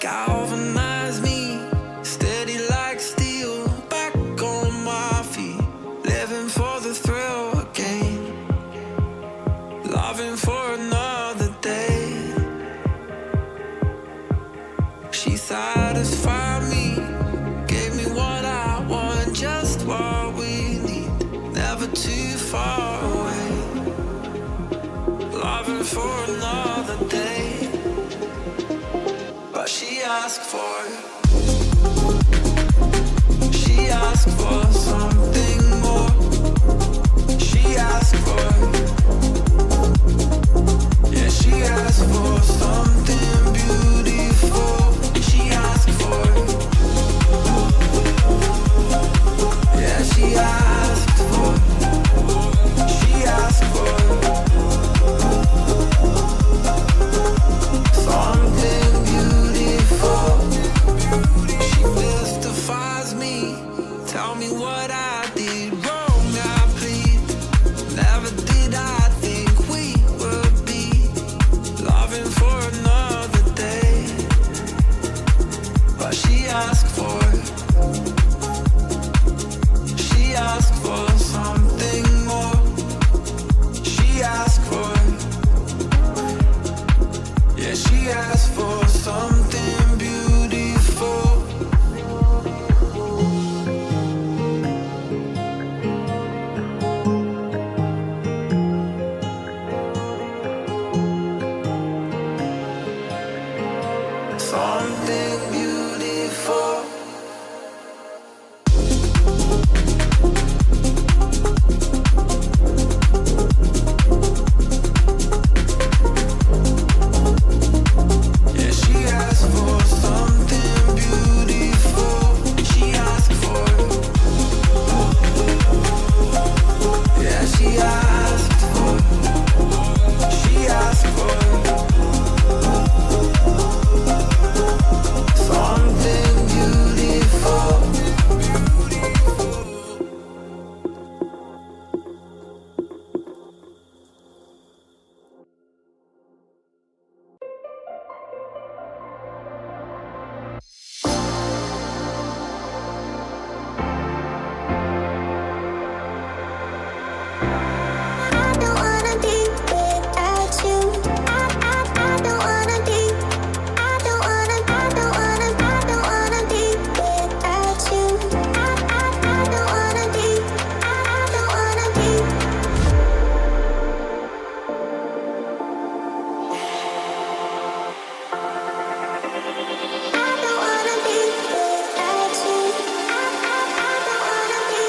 galvanize me, steady like steel, back on my feet, living for the thrill again, loving for another day. She satisfied me, gave me what I want, just what we need, never too far away, loving for another day. But she asked for something more. She asked for, yeah, she asked for something beautiful. She asked for, yeah, she asked for, she asked for something beautiful. She mystifies me, tell me what I did wrong, I plead. Never did I think we would be loving for another day. But she asked for something more. She asked for, yeah, she asked for something beautiful. Something beautiful. Yeah, she asked for something beautiful. She asked for, yeah, she asked for, she asked for something beautiful. I don't wanna be without you. I don't wanna be. I don't wanna be without you. I don't wanna be. I don't wanna be. I don't wanna be without you. I don't wanna be.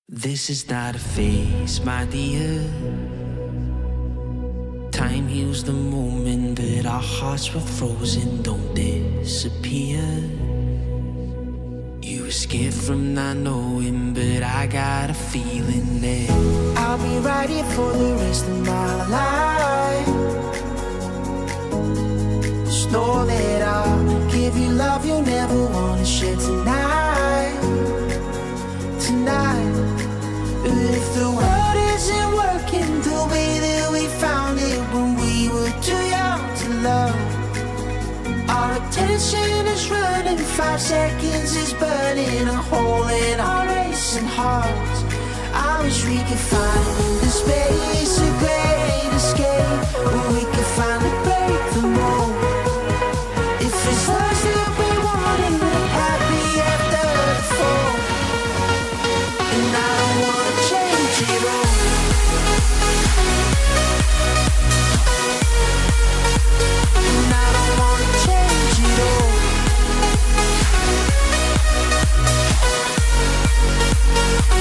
This is not a phase, my dear. Time heals the moment, but our hearts were frozen, don't disappear. You were scared from not knowing, but I got a feeling that I'll be right here for the rest of my life. Just know that I'll give you love you'll never wanna share tonight. Tonight. But if the world isn't working the way that we found it when we were too young to love, our attention is running, 5 seconds is burning a hole in our racing hearts. I wish we could find the space, a great escape, where we could finally break the mold. If it's us that we want and we're happy after the fall, and I don't wanna change it all. And I don't wanna change it all.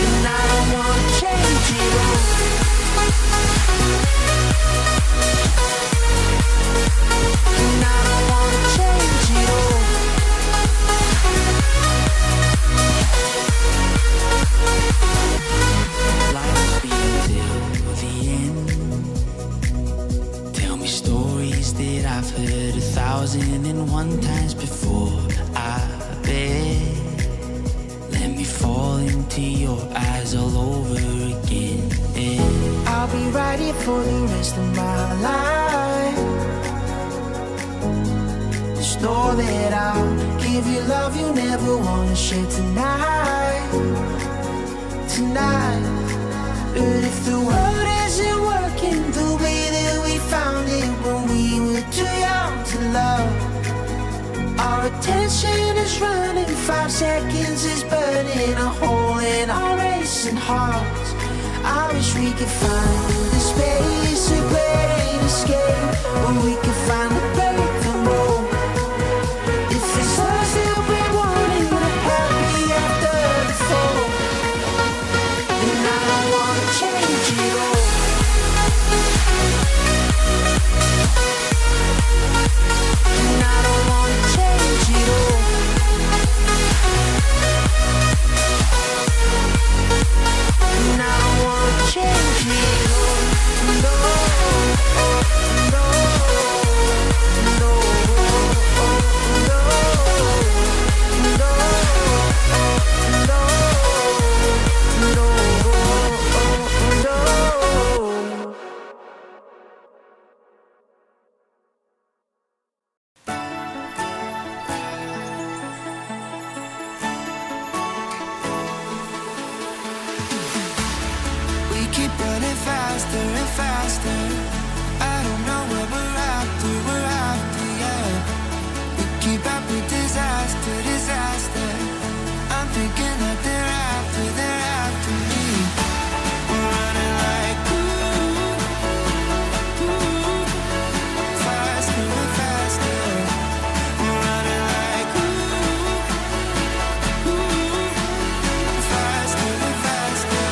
And I don't wanna change it all. And I don't wanna change it all. Life be till the end. Tell me stories that I've heard 1,001 times before. I bet. Let me fall into your eyes all over again. And I'll be right here for the rest of my life. Just know that I'll give you love you'll never wanna share tonight. Tonight. But if the world isn't working the way that we found it when we were too young to love, our attention is running, 5 seconds is burning a hole in our racing hearts. I wish we could find the space, a great escape, where we could finally break the mold. If it's us that we want and we're happy after the fall, then I don't wanna change it all. And I don't wanna change it all. And I don't wanna change it all. No, no, no, no, we keep running faster and faster. I don't know what we're after, yeah. We keep up with disaster, disaster. I'm thinking that they're after me. We're running like faster and faster. We're running like faster and faster.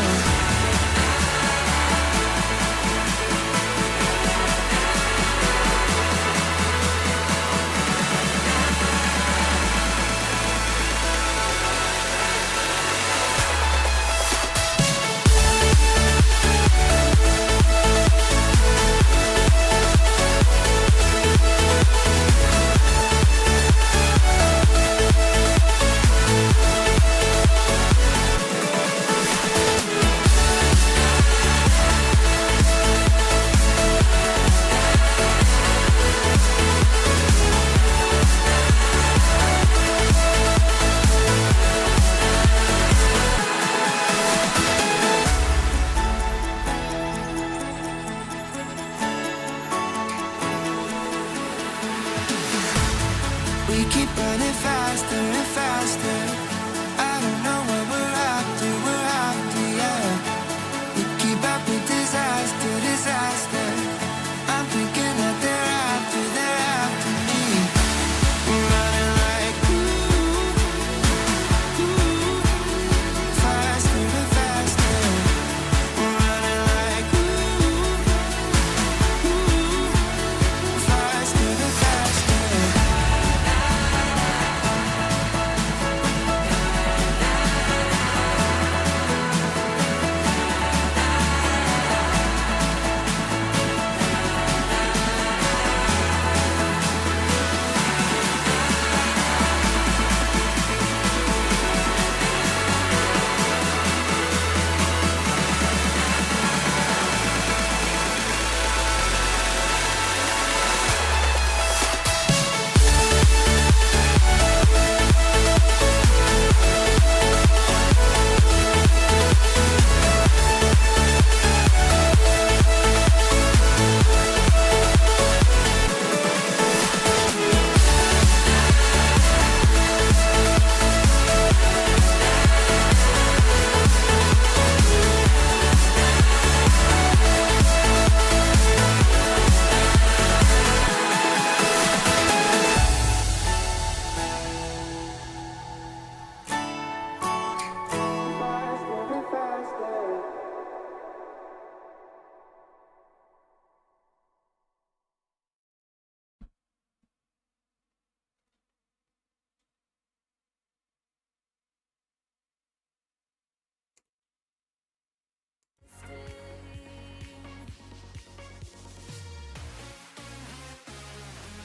We keep running faster and faster. I don't know what we're after, yeah. We keep up with disaster, disaster. I'm thinking that they're after me. We're running like faster and faster. We're running like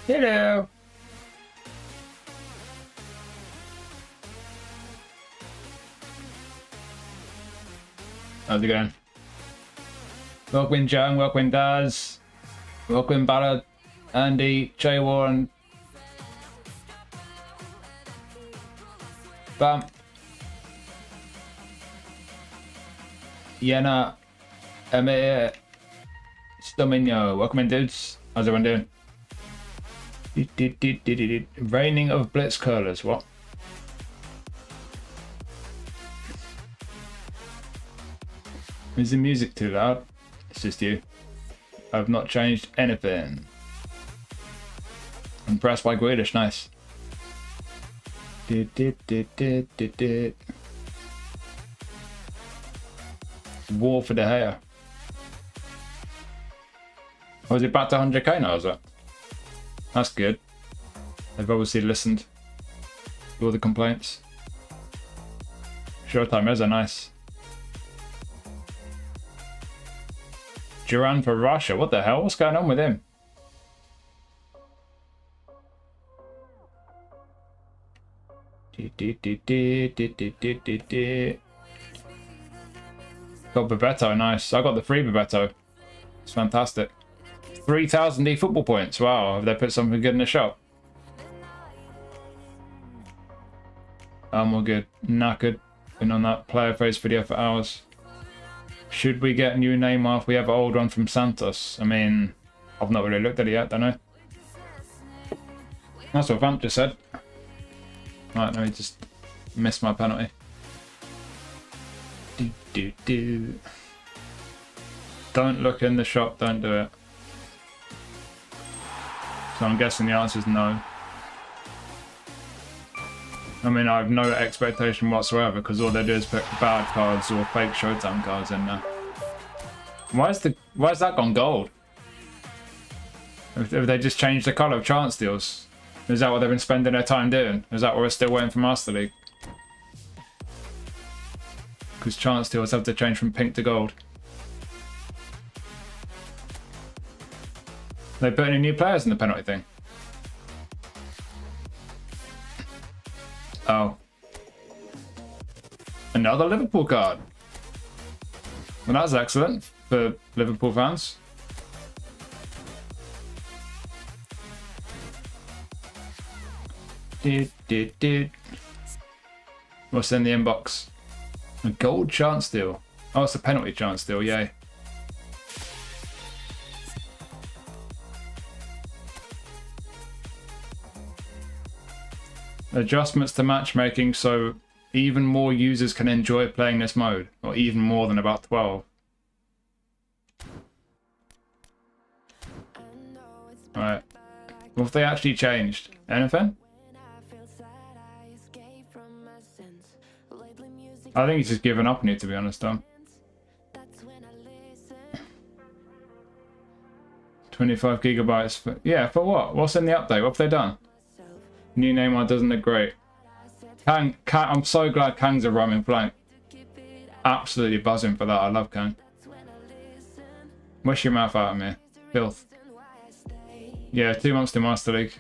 Hello. How's it going? Welcome John, welcome Daz, welcome Ballard, Andy, Jay Warren. Bam. Yena, Emir, Stomino, welcome in dudes. How's everyone doing? Raining of Blitz curlers, what? Is the music too loud? It's just you. I've not changed anything. Impressed by Grealish, nice. War for the hair. Was it back to 100k now, is it? That's good. They've obviously listened to all the complaints. Showtime is a nice. Duran for Russia. What the hell? What's going on with him? Got Bebeto, nice. I got the free Bebeto. It's fantastic. 3,000 eFootball points. Wow, have they put something good in the shop? I'm all good. Knackered. Been on that player face video for hours. Should we get a new name off? We have an old one from Santos. I mean, I've not really looked at it yet, don't I? That's what Vamp just said. Right, let me just miss my penalty. Don't look in the shop, don't do it. So I'm guessing the answer is no. I mean, I have no expectation whatsoever because all they do is put bad cards or fake Showtime cards in there. Why is that gone gold? Have they just changed the colour of chance deals? Is that what they've been spending their time doing? Is that what we're still waiting for Master League? Because chance deals have to change from pink to gold. They put any new players in the penalty thing? Oh. Another Liverpool card. Well, that's excellent for Liverpool fans. What's in the inbox? A gold chance deal. Oh, it's a penalty chance deal, yay. Adjustments to matchmaking so even more users can enjoy playing this mode, or even more than about 12. Alright. What have they actually changed? Anything? I think he's just given up on it, to be honest, Tom. 25 gigabytes for... Yeah, for what? What's in the update? What have they done? New name one doesn't look great. Kang, I'm so glad Kang's a roaming flank. Absolutely buzzing for that. I love Kang. Wish your mouth out of me. Filth. Yeah, 2 months to Master League.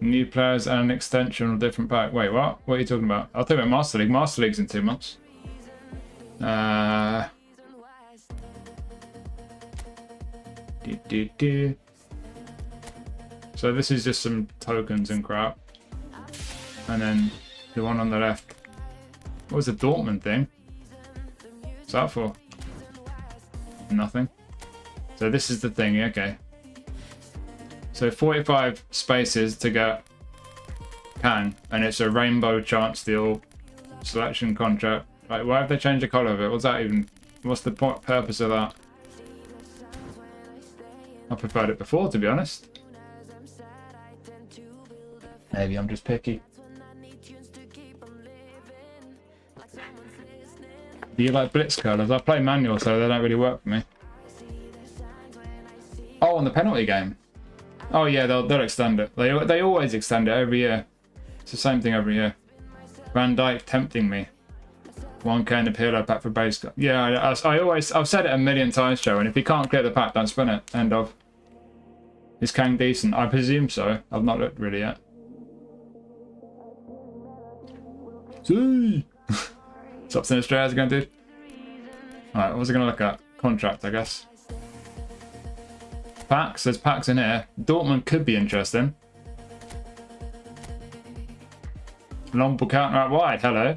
New players and an extension of different pack. Wait, what? What are you talking about? I'll talk about Master League. Master League's in 2 months. So this is just some tokens and crap. And then the one on the left. What was the Dortmund thing? What's that for? Nothing. So this is the thing, okay. So 45 spaces to get Kang, and it's a rainbow chance deal selection contract. Like, why have they changed the colour of it? What's that even? What's the purpose of that? I preferred it before, to be honest. Maybe I'm just picky. Do you like blitz colours? I play manual, so they don't really work for me. Oh, on the penalty game. Oh yeah, they'll extend it. They always extend it every year. It's the same thing every year. Van Dijk tempting me. 1k in the Pirlo pack for base. Yeah, I've said it a million times, Joe. And if you can't clear the pack, don't spin it. End of. Is Kang decent? I presume so. I've not looked really yet. See. What's in Australia going to do? Alright, what was I going to look at? Contract, I guess. Packs. There's packs in here. Dortmund could be interesting. Long ball counter out wide. Hello.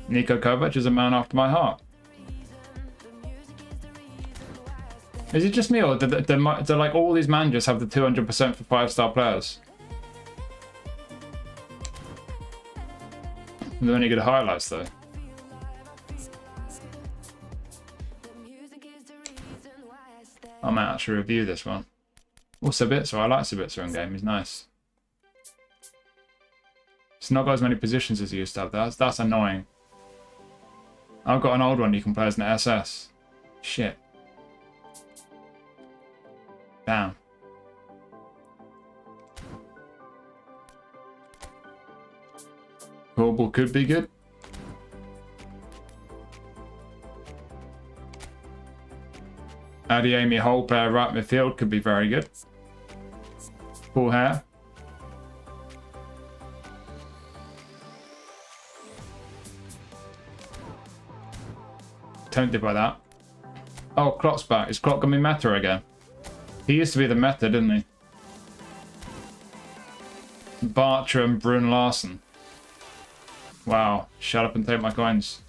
Nico Kovac is a man after my heart. Is it just me, or do like all these managers have the 200% for 5-star players? They're only good highlights though. I might actually review this one. Oh, Sabitzer. I like Sabitzer in game. He's nice. It's not got as many positions as he used to have. That's annoying. I've got an old one you can play as an SS. Shit. Damn. Korbel could be good. Adiemi Hole player right midfield could be very good. Full hair. Tempted by that. Oh, Klopp's back. Is Klopp gonna be meta again? He used to be the meta, didn't he? Bartram, Brun Larsen. Wow. Shut up and take my coins.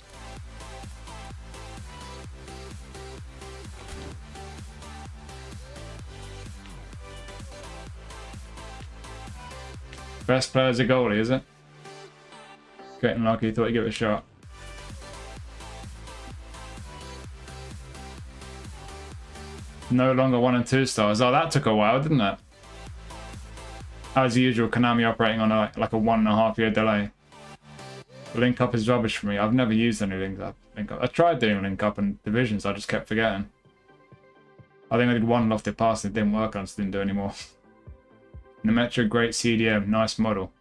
Best player's a goalie, is it? Getting lucky, thought he'd give it a shot. No longer 1 and 2 stars. Oh, that took a while, didn't it? As usual, Konami operating on like a 1.5 year delay. Link up is rubbish for me. I've never used any link up. I tried doing link up and divisions, I just kept forgetting. I think I did one lofted pass and it didn't work, I just didn't do any more. Nemetra, great CDM, nice model.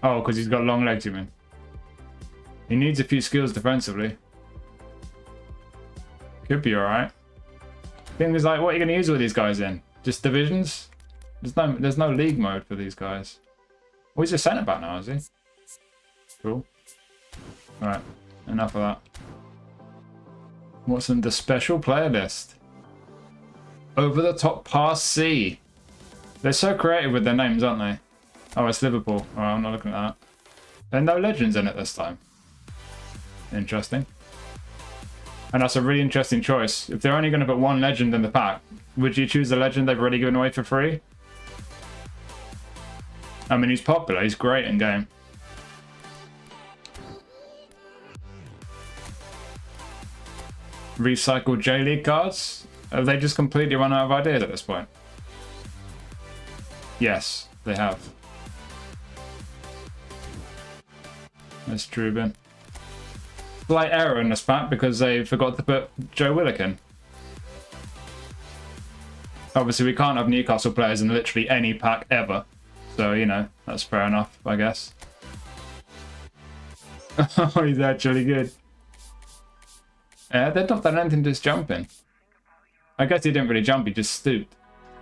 Oh, because he's got long legs, you mean? He needs a few skills defensively. Could be alright. Thing is, like, what are you going to use all these guys in? Just divisions? There's no league mode for these guys. Oh, he's a centre back now, is he? Cool. Alright, enough of that. What's in the special player list? Over the top pass C. They're so creative with their names, aren't they? Oh, it's Liverpool. Oh, I'm not looking at that. There are no legends in it this time. Interesting. And that's a really interesting choice. If they're only going to put one legend in the pack, would you choose the legend they've already given away for free? I mean, he's popular. He's great in game. Recycled J-League cards? Have they just completely run out of ideas at this point? Yes, they have. That's true, Ben. Slight error in this pack because they forgot to put Joe Willock in. Obviously, we can't have Newcastle players in literally any pack ever. So, you know, that's fair enough, I guess. Oh, he's actually good. They've not done anything to his jumping. I guess he didn't really jump, he just stooped.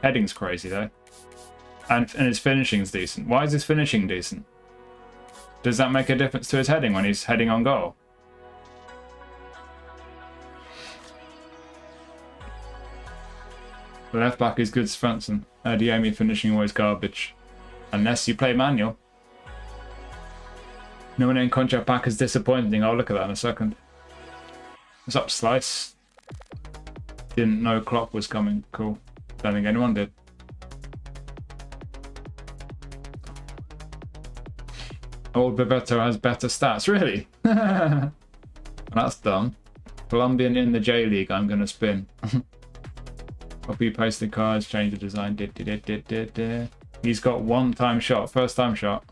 Heading's crazy, though. And his finishing's decent. Why is his finishing decent? Does that make a difference to his heading when he's heading on goal? The left back is good, Svensson. Diemi finishing always garbage. Unless you play manual. No one in contract pack is disappointing. I'll look at that in a second. What's up, Slice? Didn't know Klopp was coming. Cool. Don't think anyone did. Old Bebeto has better stats. Really? That's dumb. Colombian in the J League. I'm going to spin. Copy, paste the cards, change the design. He's got one-time shot, first-time shot.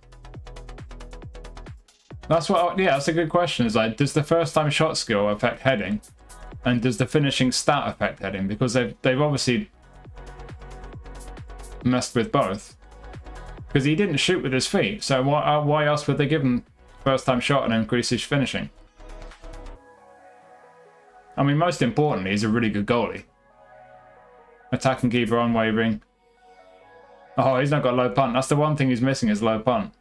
That's what. Yeah, that's a good question. Is like, does the first-time shot skill affect heading, and does the finishing stat affect heading? Because they've obviously messed with both. Because he didn't shoot with his feet, so why else would they give him first-time shot and increase his finishing? I mean, most importantly, he's a really good goalie. Attacking keeper, unwavering. Oh, he's not got low punt. That's the one thing he's missing is low punt.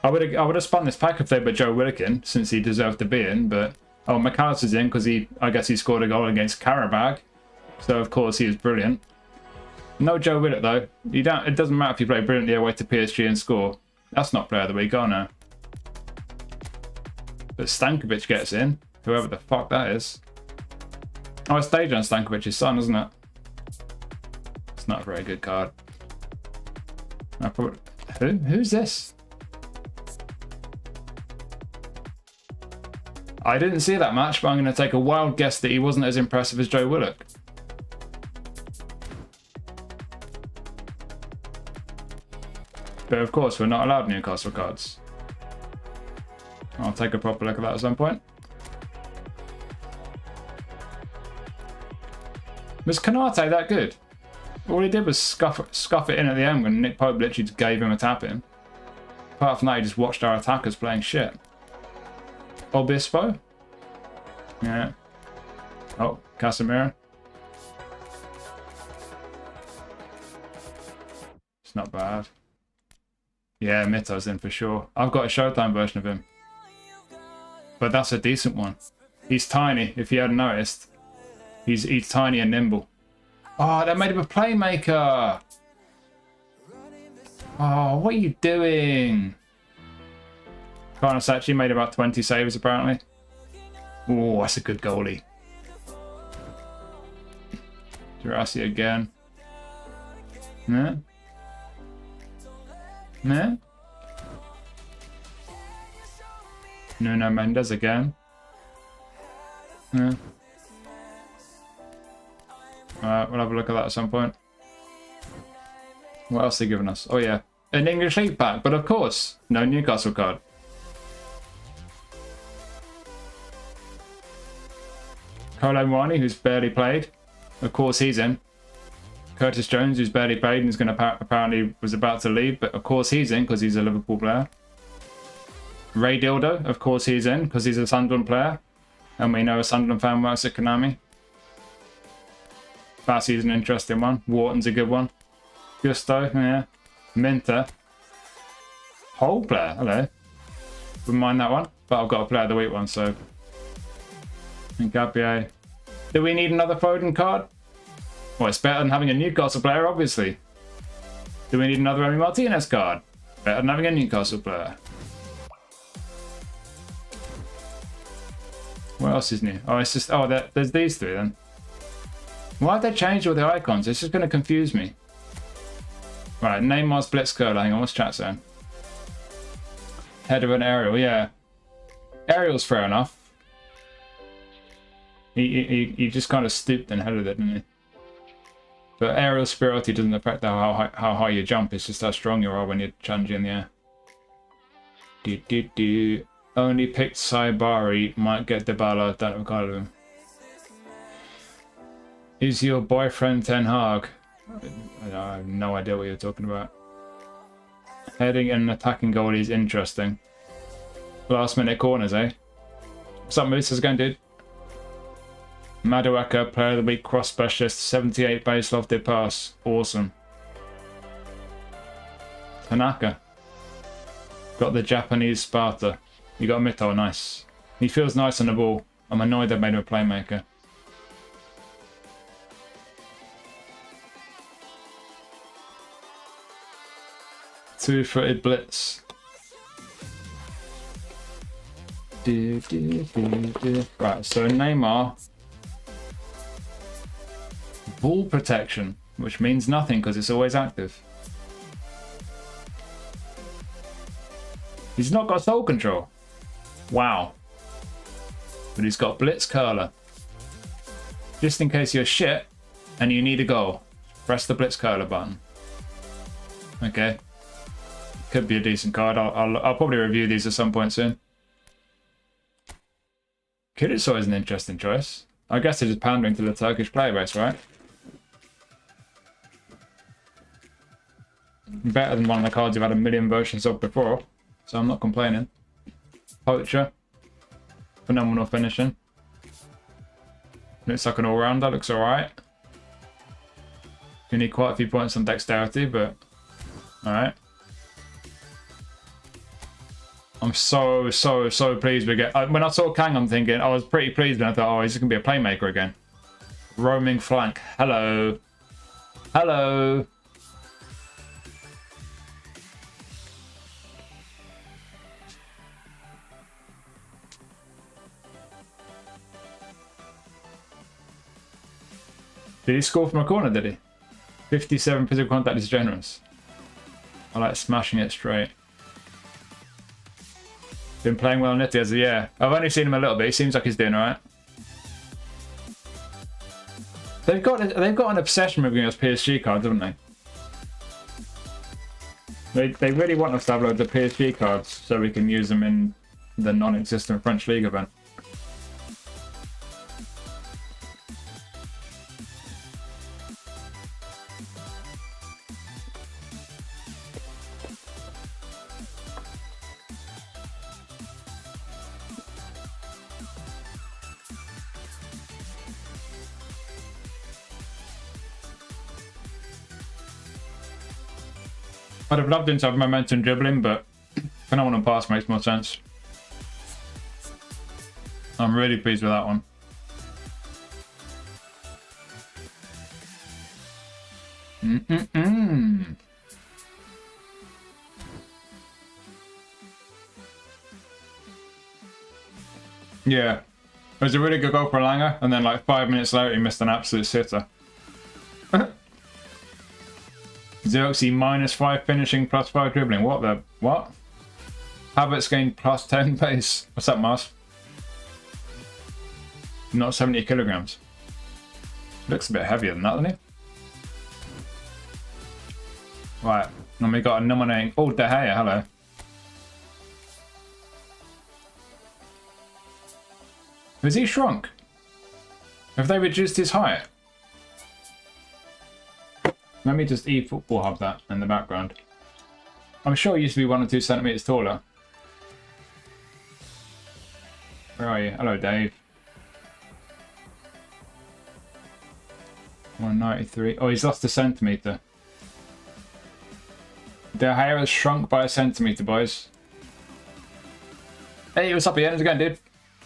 I would have spun this pack if they were Joe Willock in, since he deserved to be in, but... Oh, McAllister's in because I guess he scored a goal against Karabag. So, of course, he is brilliant. No Joe Willock, though. It doesn't matter if you play brilliantly away to PSG and score. That's not player of the week, oh no. But Stankovic gets in, whoever the fuck that is. Oh, it's Dejan Stankovic's son, isn't it? It's not a very good card. Who's this? I didn't see that match, but I'm going to take a wild guess that he wasn't as impressive as Joe Willock. But of course, we're not allowed Newcastle cards. I'll take a proper look at that at some point. Was Canate that good? All he did was scuff it in at the end when Nick Pope literally just gave him a tap in. Apart from that, he just watched our attackers playing shit. Obispo? Yeah. Oh, Casemiro. It's not bad. Yeah, Mito's in for sure. I've got a Showtime version of him. But that's a decent one. He's tiny, if you hadn't noticed. He's tiny and nimble. Oh, they made him a playmaker! Oh, what are you doing? Carlos actually made about 20 saves, apparently. Oh, that's a good goalie. Jurasi again. Yeah. Yeah. Nuno Mendes again. Yeah. Alright, we'll have a look at that at some point. What else are they giving us? Oh yeah, an English League pack, but of course, no Newcastle card. Kolo Muani, who's barely played. Of course he's in. Curtis Jones, who's barely played and is going to apparently was about to leave, but of course he's in because he's a Liverpool player. Ray Dildo, of course he's in because he's a Sunderland player. And we know a Sunderland fan works at Konami. Bassey's an interesting one. Wharton's a good one. Gusto, yeah. Minter. Whole player, hello. Wouldn't mind that one, but I've got a player of the week one, so. And Gabier. Do we need another Foden card? Well, it's better than having a Newcastle player, obviously. Do we need another Emi Martinez card? Better than having a Newcastle player. What else is new? Oh, it's just... Oh, there's these three then. Why have they changed all the icons? It's just going to confuse me. Right, Neymar's Blitzcurler. Hang on, what's chat saying? Header and aerial, yeah. Aerial's fair enough. He just kind of stooped and headed it, didn't he? But aerial superiority doesn't affect how high you jump. It's just how strong you are when you're challenging in the air. Only picked Saibari, might get Dybala, don't have a card of him. Is your boyfriend Ten Hag? I have no idea what you're talking about. Heading and attacking goalie is interesting. Last minute corners, eh? What's up, Moose? How's it going, dude? Maduaka, player of the week, cross specialist, 78 base, lofted pass. Awesome. Tanaka. Got the Japanese Sparta. You got Mito, nice. He feels nice on the ball. I'm annoyed they made him a playmaker. Two-footed blitz. Right, so Neymar. Ball protection, which means nothing because it's always active. He's not got soul control. Wow. But he's got blitz curler. Just in case you're shit and you need a goal, press the blitz curler button. Okay. Could be a decent card. I'll probably review these at some point soon. Kiritsoy is an interesting choice. I guess it is pandering to the Turkish player base, right? Better than one of the cards you've had a million versions of before, so I'm not complaining. Poacher. phenomenal finishing. Looks like an all-rounder, looks alright. You need quite a few points on dexterity, but alright. I'm so pleased we get... when I saw Kang, I'm thinking, I was pretty pleased when I thought, oh, he's just going to be a playmaker again. Roaming flank. Hello. Hello. Did he score from a corner, did he? 57 physical contact is generous. I like smashing it straight. Been playing well on Nitty as a year. I've only seen him a little bit. He seems like he's doing alright. They've got an obsession with giving us PSG cards, haven't they? They really want us to have loads of PSG cards so we can use them in the non-existent French League event. I'd have loved him to have momentum dribbling, but phenomenal pass makes more sense. I'm really pleased with that one. Yeah. It was a really good goal for Langer, and then like 5 minutes later he missed an absolute sitter. Xeroxy -5 finishing, +5 dribbling. What the... what? Havertz gained +10 pace. What's that, Mars? Not 70 kilograms. Looks a bit heavier than that, doesn't he? Right, and we got a nominating... oh, De Gea, hello. Has he shrunk? Have they reduced his height? Let me just eFootball have that in the background. I'm sure he used to be 1 or 2 centimeters taller. Where are you? Hello, Dave. 193. Oh, he's lost a centimeter. The hair has shrunk by a centimeter, boys. Hey, what's up again? How's it going, dude?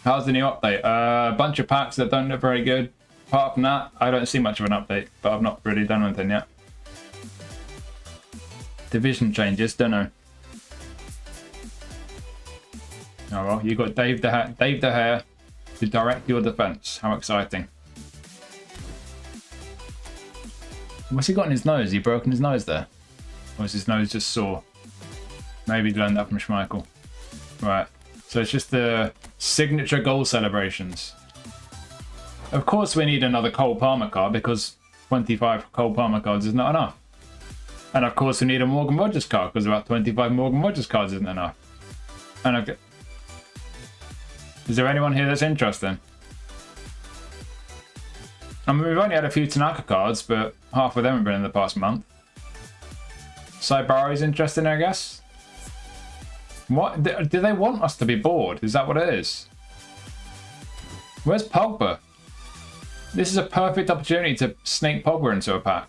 How's the new update? A bunch of packs that don't look very good. Apart from that, I don't see much of an update, but I've not really done anything yet. Division changes, don't know. Oh well, you got Dave De Gea to direct your defense. How exciting! What's he got in his nose? He broken his nose there, or is his nose just sore? Maybe he learned that from Schmeichel. Right. So it's just the signature goal celebrations. Of course, we need another Cole Palmer card because 25 Cole Palmer cards is not enough. And of course we need a Morgan Rogers card because about 25 Morgan Rogers cards isn't enough. And okay. Is there anyone here that's interested? I mean, we've only had a few Tanaka cards, but half of them have been in the past month. Saibari's interesting, I guess. What? Do they want us to be bored? Is that what it is? Where's Pogba? This is a perfect opportunity to sneak Pogba into a pack.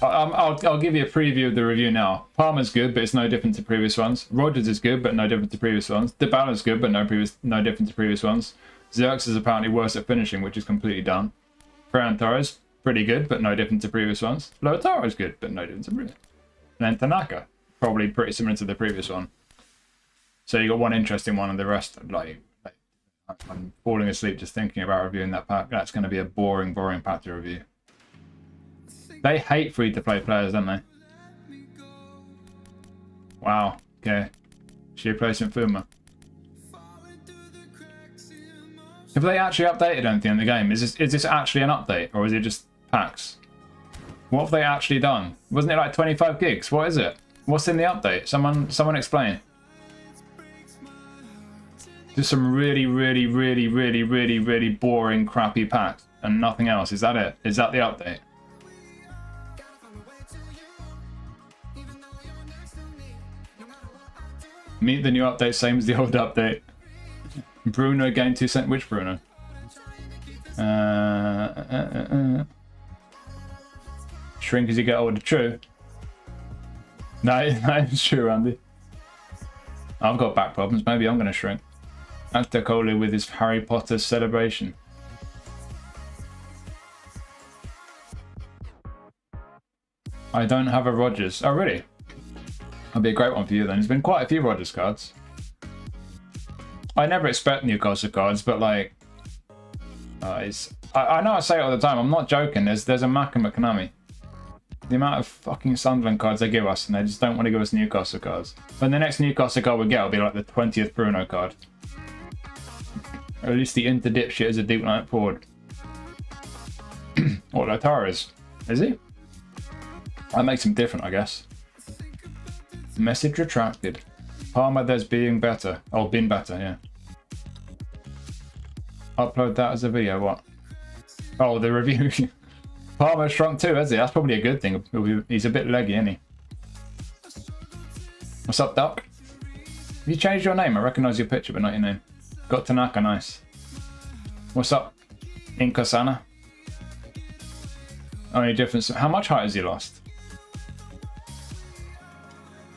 I'll give you a preview of the review now. Palmer's good, but it's no different to previous ones. Rogers is good, but no different to previous ones. Dybala's good, but no different to previous ones. Xerox is apparently worse at finishing, which is completely done. Ferran Torres, pretty good, but no different to previous ones. Lautaro is good, but no different to previous. And then Tanaka, probably pretty similar to the previous one. So you got one interesting one, and the rest, like I'm falling asleep just thinking about reviewing that pack. That's going to be a boring pack to review. They hate free-to-play players, don't they? Wow. Okay. Sheer placement FUMA. Have they actually updated anything in the game? Is this actually an update, or is it just packs? What have they actually done? Wasn't it like 25 gigs? What is it? What's in the update? Someone explain. Just some really boring, crappy packs and nothing else. Is that it? Is that the update? Meet the new update, same as the old update. Bruno gained 2 cents. Which Bruno? Shrink as you get older. True. That is true, Andy. I've got back problems. Maybe I'm going to shrink. Actor Coley with his Harry Potter celebration. I don't have a Rogers. Oh, really? That'd be a great one for you then. There's been quite a few Rogers cards. I never expect Newcastle cards, but like... I know I say it all the time. I'm not joking. There's a Mac and McNamee. The amount of fucking Sunderland cards they give us, and they just don't want to give us Newcastle cards. But the next Newcastle card we get will be like the 20th Bruno card. Or at least the Inter dipshit is a deep line forward. What, Lautaro is? Is he? That makes him different, I guess. Message retracted. Palmer, there's being better. Oh, been better, yeah. Upload that as a video, what? Oh, the review. Palmer shrunk too, has he? That's probably a good thing. He's a bit leggy, isn't he? What's up, Duck? Have you changed your name? I recognise your picture, but not your name. Got Tanaka, nice. What's up, Inkasana? Only difference. How much height has he lost?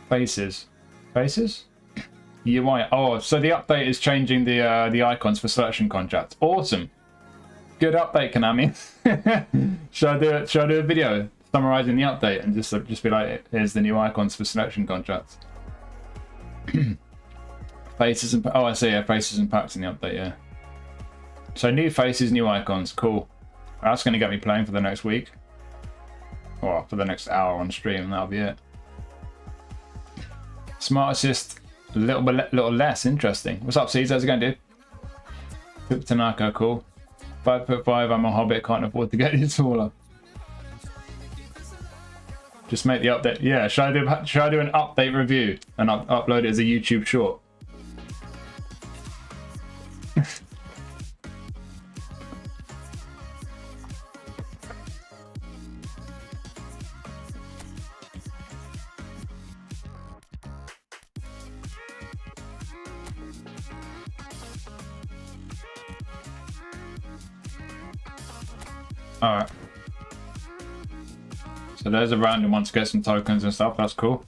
Faces. Faces? UI. Oh, so the update is changing the icons for selection contracts. Awesome. Good update, Konami. Should I do a video summarizing the update and just be like, here's the new icons for selection contracts. Faces and I see, yeah, faces and packs in the update, yeah. So new faces, new icons, cool. That's gonna get me playing for the next week. Or for the next hour on stream, that'll be it. Smart assist, a little less interesting. What's up, Caesar? How's it going, dude? Tanaka, cool. 5'5", I'm a hobbit, can't afford to get any smaller. Just make the update. Yeah, should I do an update review and upload it as a YouTube short? Alright. So there's a random one to get some tokens and stuff, that's cool.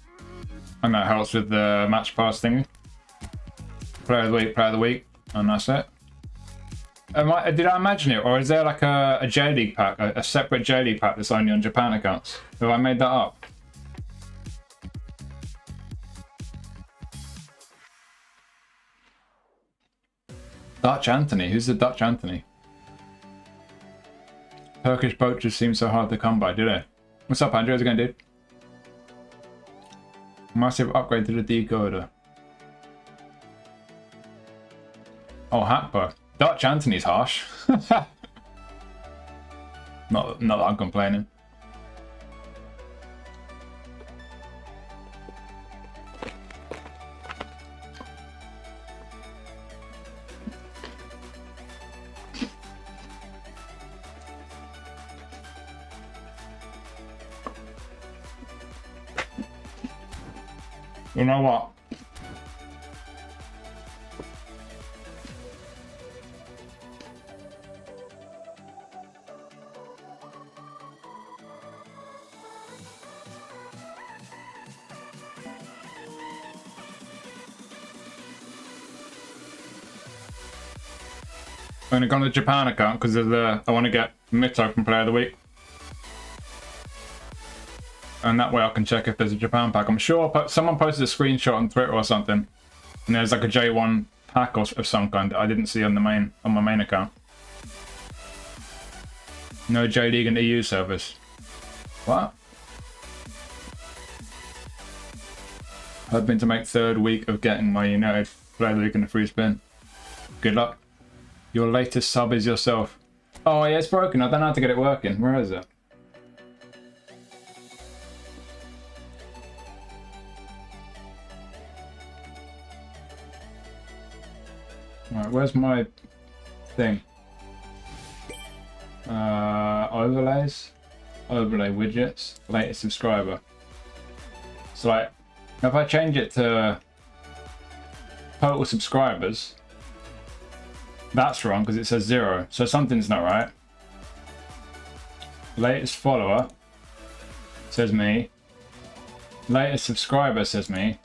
And that helps with the match pass thingy. Player of the week, and that's it. Did I imagine it, or is there like a J League pack, a separate J League pack that's only on Japan accounts? Have I made that up? Dutch Anthony, who's the Dutch Anthony? Turkish poachers seem so hard to come by, do they? What's up, Andrew? How's it going, dude? Massive upgrade to the decoder. Oh, Hackbar. Dutch Anthony's harsh. Not that I'm complaining. You know what? I'm gonna go on the Japan account because I want to get Mito from Player of the Week. And that way I can check if there's a Japan pack. I'm sure someone posted a screenshot on Twitter or something, and there's like a J1 pack of some kind that I didn't see on my main account. No J League and EU service. What? Hoping to make third week of getting my United Player of the Week in the free spin. Good luck. Your latest sub is yourself. Oh yeah, it's broken. I don't know how to get it working. Where is it? Alright, where's my thing? Overlays, overlay widgets, latest subscriber. So like, if I change it to total subscribers. That's wrong because it says 0. So something's not right. Latest follower says me. Latest subscriber says me.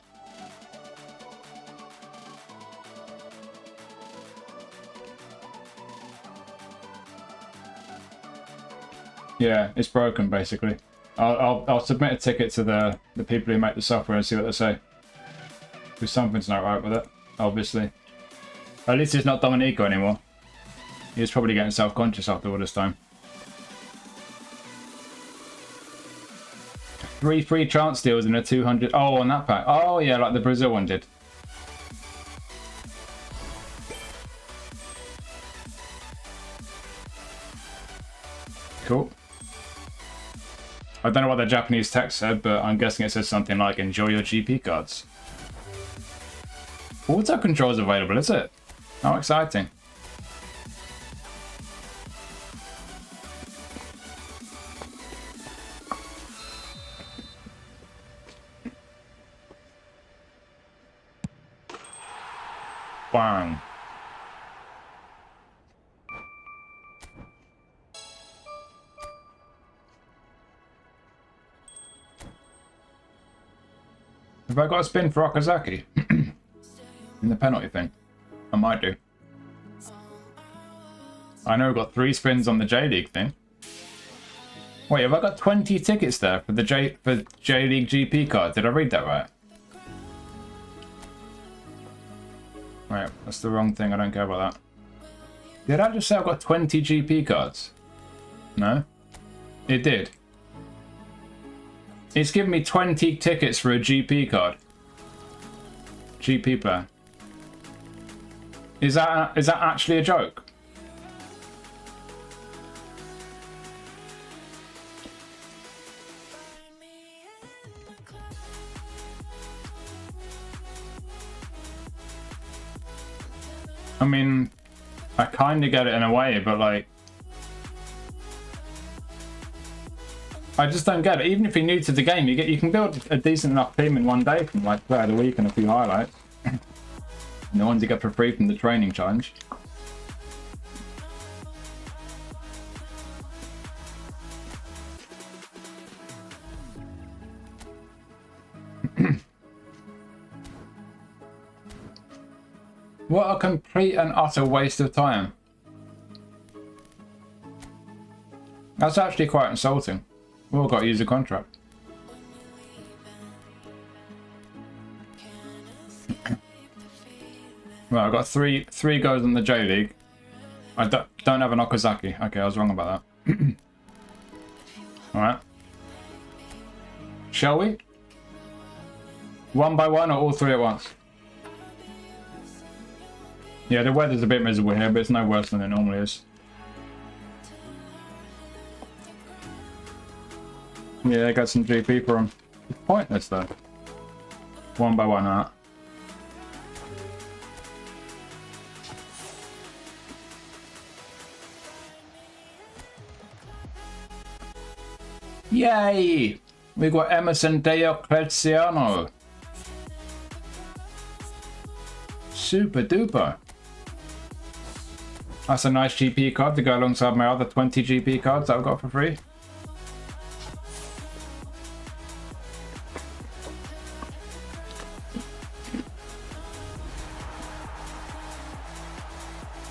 Yeah, it's broken basically. I'll submit a ticket to the people who make the software and see what they say. Because something's not right with it, obviously. At least it's not Dominico anymore. He was probably getting self-conscious after all this time. 3 free chance deals in a 200... Oh, on that pack. Oh, yeah, like the Brazil one did. Cool. I don't know what the Japanese text said, but I'm guessing it says something like, enjoy your GP cards. Auto control's available, is it? How exciting. Bang. Have I got a spin for Okazaki? In the penalty thing? I might do. I know I've got 3 spins on the J-League thing. Wait, have I got 20 tickets there for the J-League GP card? Did I read that right? Right, that's the wrong thing. I don't care about that. Did I just say I've got 20 GP cards? No? It did. It's given me 20 tickets for a GP card. GP player. Is that actually a joke? I mean, I kind of get it in a way, but like, I just don't get it. Even if you're new to the game, you can build a decent enough team in one day from like player of the week and a few highlights. And the ones you get for free from the training challenge. What a complete and utter waste of time. That's actually quite insulting. We've all got to use a contract. Well, I've got three goals in the J League. I don't have an Okazaki. Okay, I was wrong about that. Alright. Shall we? One by one or all 3 at once? Yeah, the weather's a bit miserable here, but it's no worse than it normally is. Yeah, I got some GP for him. It's pointless though. One by one, huh? Yay! We got Emerson Diocletiano. Super duper. That's a nice GP card to go alongside my other 20 GP cards that I've got for free.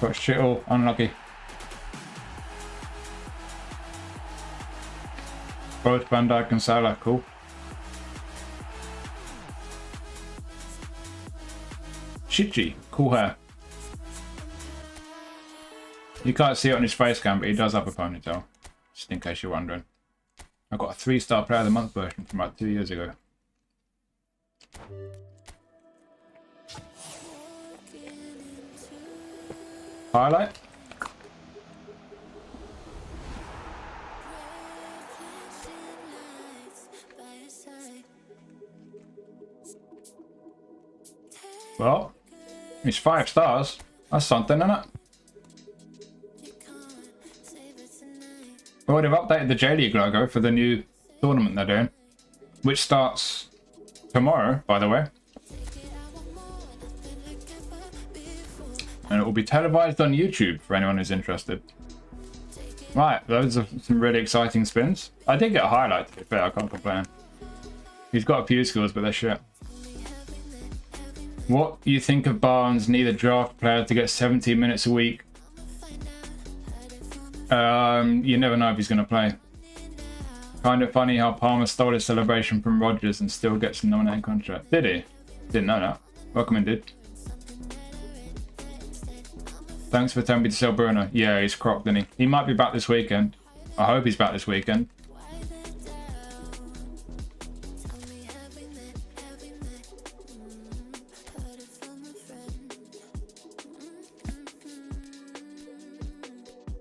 Got shit all unlucky. Both Van Dijk and Salah, cool. Shichi, cool hair. You can't see it on his face cam, but he does have a ponytail. Just in case you're wondering. I got a 3-star player of the month version from about 2 years ago. Highlight? Well, it's 5 stars. That's something, isn't it? Well, they've updated the J-League logo for the new tournament they're doing, which starts tomorrow, by the way. And it will be televised on YouTube for anyone who's interested. Right, those are some really exciting spins. I did get a highlight, to be fair, I can't complain. He's got a few skills, but they're shit. What do you think of Barnes need a draft player to get 17 minutes a week? You never know if he's going to play. Kind of funny how Palmer stole his celebration from Rodgers and still gets a nominated contract. Did he? Didn't know that. Welcome in, dude. Thanks for telling me to sell Bruno. Yeah, he's crocked, didn't he? He might be back this weekend. I hope he's back this weekend.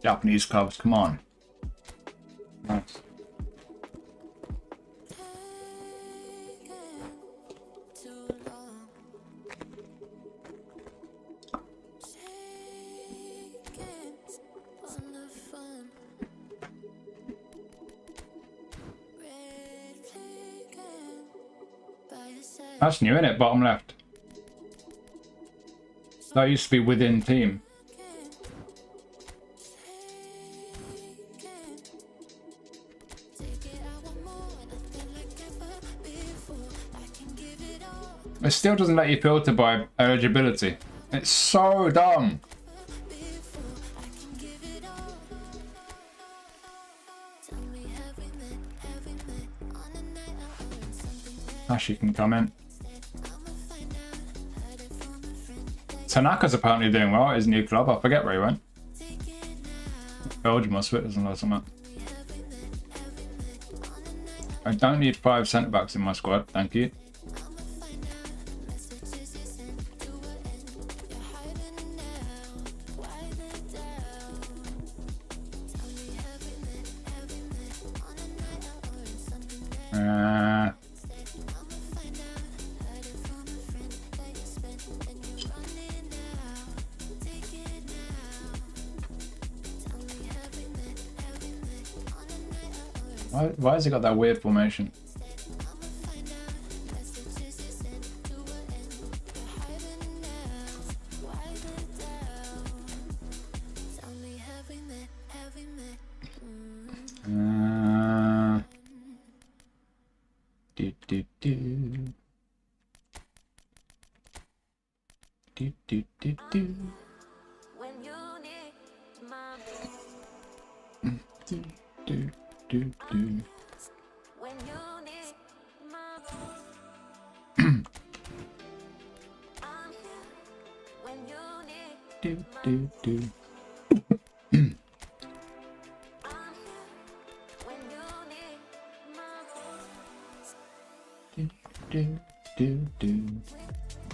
Japanese clubs, come on. Nice. That's new, isn't it? Bottom left. That used to be within team. It still doesn't let you filter by eligibility. It's so dumb. Ash, you can come in. Tanaka's apparently doing well at his new club. I forget where he went. Belgium or Switzerland or something. I don't need 5 centre-backs in my squad, thank you. Why has he got that weird formation?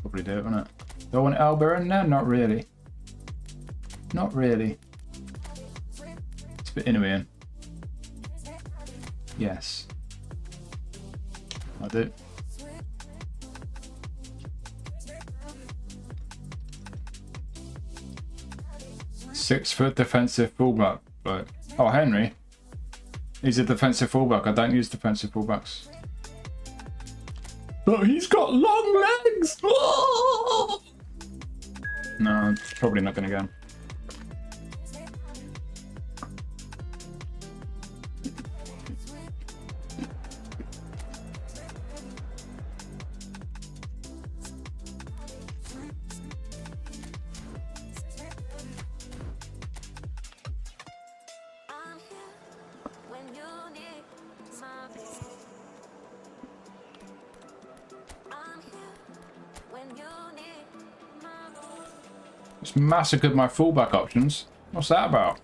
Probably do it, won't it? Do I want Alba in there? Not really. Not really. Let's put Inoue in. Yes. I do. Six-foot defensive fullback. Like, oh, Henry. He's a defensive fullback. I don't use defensive fullbacks. But he's got long legs! Oh! No, it's probably not going to go. Just massacred my fullback options. What's that about?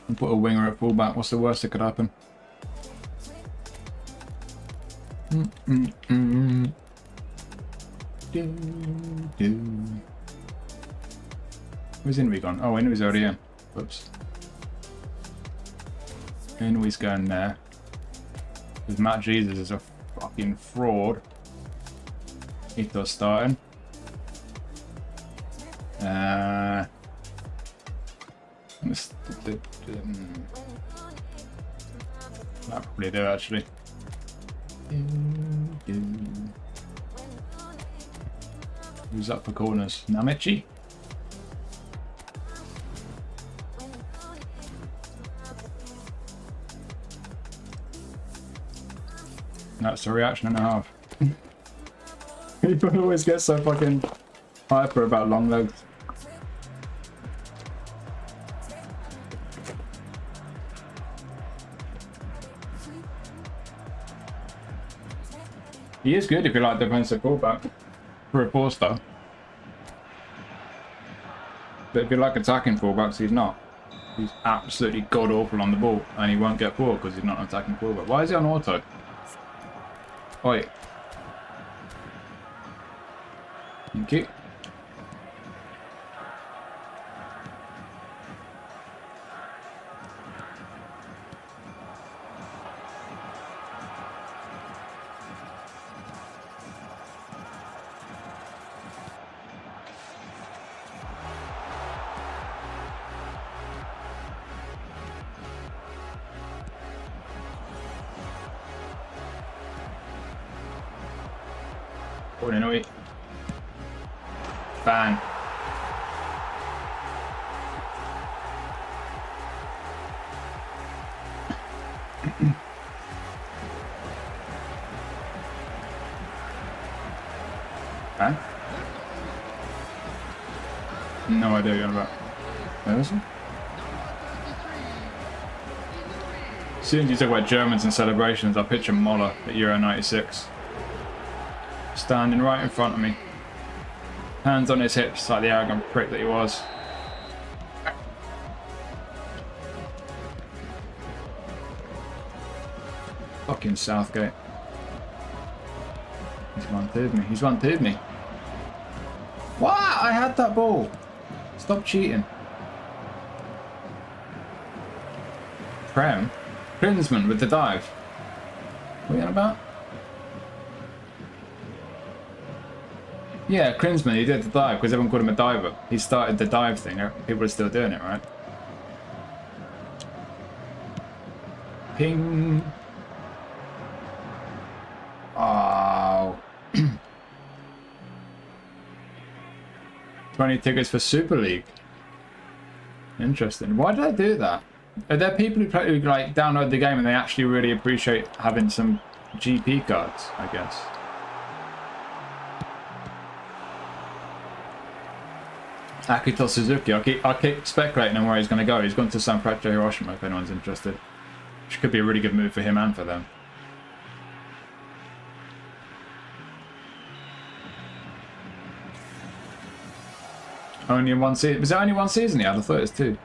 I'll put a winger at fullback. What's the worst that could happen? Where's Inouye gone? Oh, Inouye's already in. Whoops. Inouye's going there. Because Matt Jesus is a fucking fraud. Eto's starting. That probably do actually. Who's up for corners? Namichi? That's a reaction and a half. People always get so fucking hyper about long legs. He is good if you like defensive fullback for a 4-star. But if you like attacking fullbacks, he's not. He's absolutely god awful on the ball, and he won't get forward because he's not an attacking fullback. Why is he on auto? Wait. Thank you. Anyway. Ban. Ban? No idea what you're on about. Where is he? As soon as you talk about Germans and celebrations, I picture Moller at Euro 96. Standing right in front of me. Hands on his hips like the arrogant prick that he was. Fucking Southgate. He's one-2'd me. He's one-2'd me. What? I had that ball. Stop cheating. Prem? Klinsmann with the dive. What are you on about? Yeah, Klinsmann, he did the dive because everyone called him a diver. He started the dive thing. People are still doing it, right? Ping. Oh. 20 tickets for Super League. Interesting. Why did I do that? Are there people who like download the game and they actually really appreciate having some GP cards, I guess? Akito Suzuki. I keep speculating on where he's going to go. He's gone to Sanfrecce Hiroshima if anyone's interested. Which could be a really good move for him and for them. Only in one season. Was it only one season he had? I thought it was 2.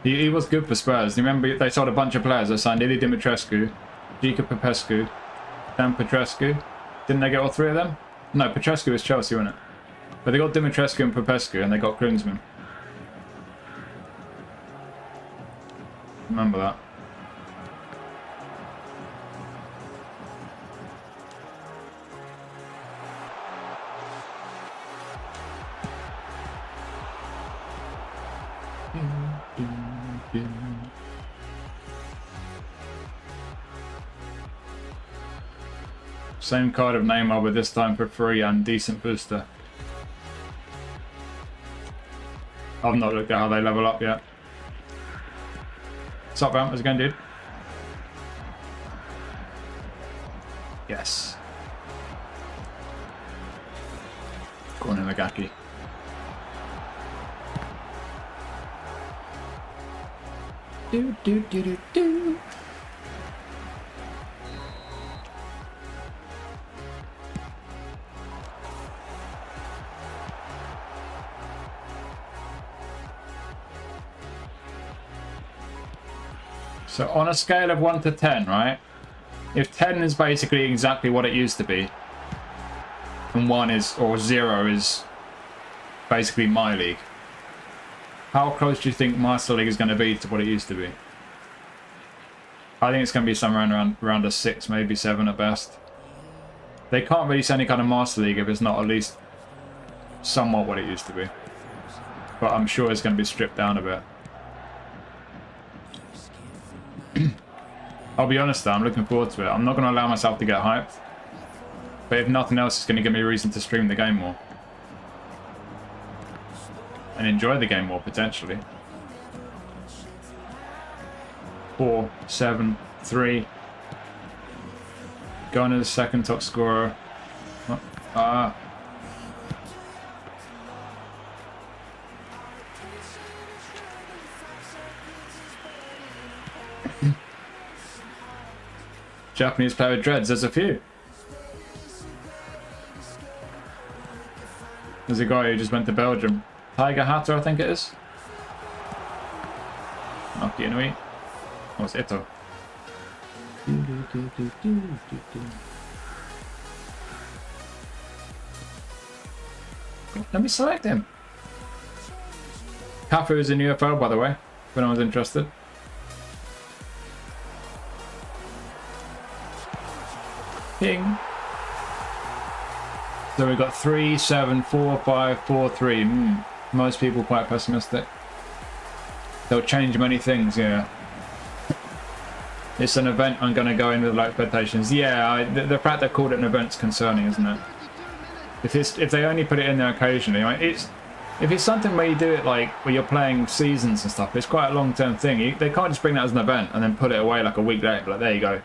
He was good for Spurs. You remember they sold a bunch of players. They signed Ili Dimitrescu, Gica Popescu, Dan Petrescu. Didn't they get all 3 of them? No, Petrescu was Chelsea, wasn't it? But they got Dimitrescu and Popescu, and they got Klinsmann. Remember that. Same card of Neymar, but this time for free and decent booster. I've not looked at how they level up yet. What's up, Bam? How's it going, dude? Yes. Go on in, Magaki. Do do do do do. So on a scale of 1 to 10, right? If 10 is basically exactly what it used to be, and 1 is, or 0 is basically my league, how close do you think Master League is going to be to what it used to be? I think it's going to be somewhere around a 6, maybe 7 at best. They can't really say any kind of Master League if it's not at least somewhat what it used to be. But I'm sure it's going to be stripped down a bit. I'll be honest though, I'm looking forward to it. I'm not going to allow myself to get hyped. But if nothing else, it's going to give me a reason to stream the game more. And enjoy the game more, potentially. 4, 7, 3. Going to the second top scorer. Japanese player with dreads, there's a few. There's a guy who just went to Belgium. Tiger Hatter, I think it is. Aki Inui. Oh, it's Ito. Let me select him. Kafu is in UFO, by the way, if anyone's interested. Ping. So we've got 3, 7, 4, 5, 4, 3. Most people quite pessimistic. They'll change many things, yeah. It's an event, I'm going to go in with low expectations. Yeah, the fact they called it an event's concerning, isn't it? If they only put it in there occasionally, like if it's something where you do it like where you're playing seasons and stuff, it's quite a long-term thing. They can't just bring that as an event and then put it away like a week later. Like, there you go,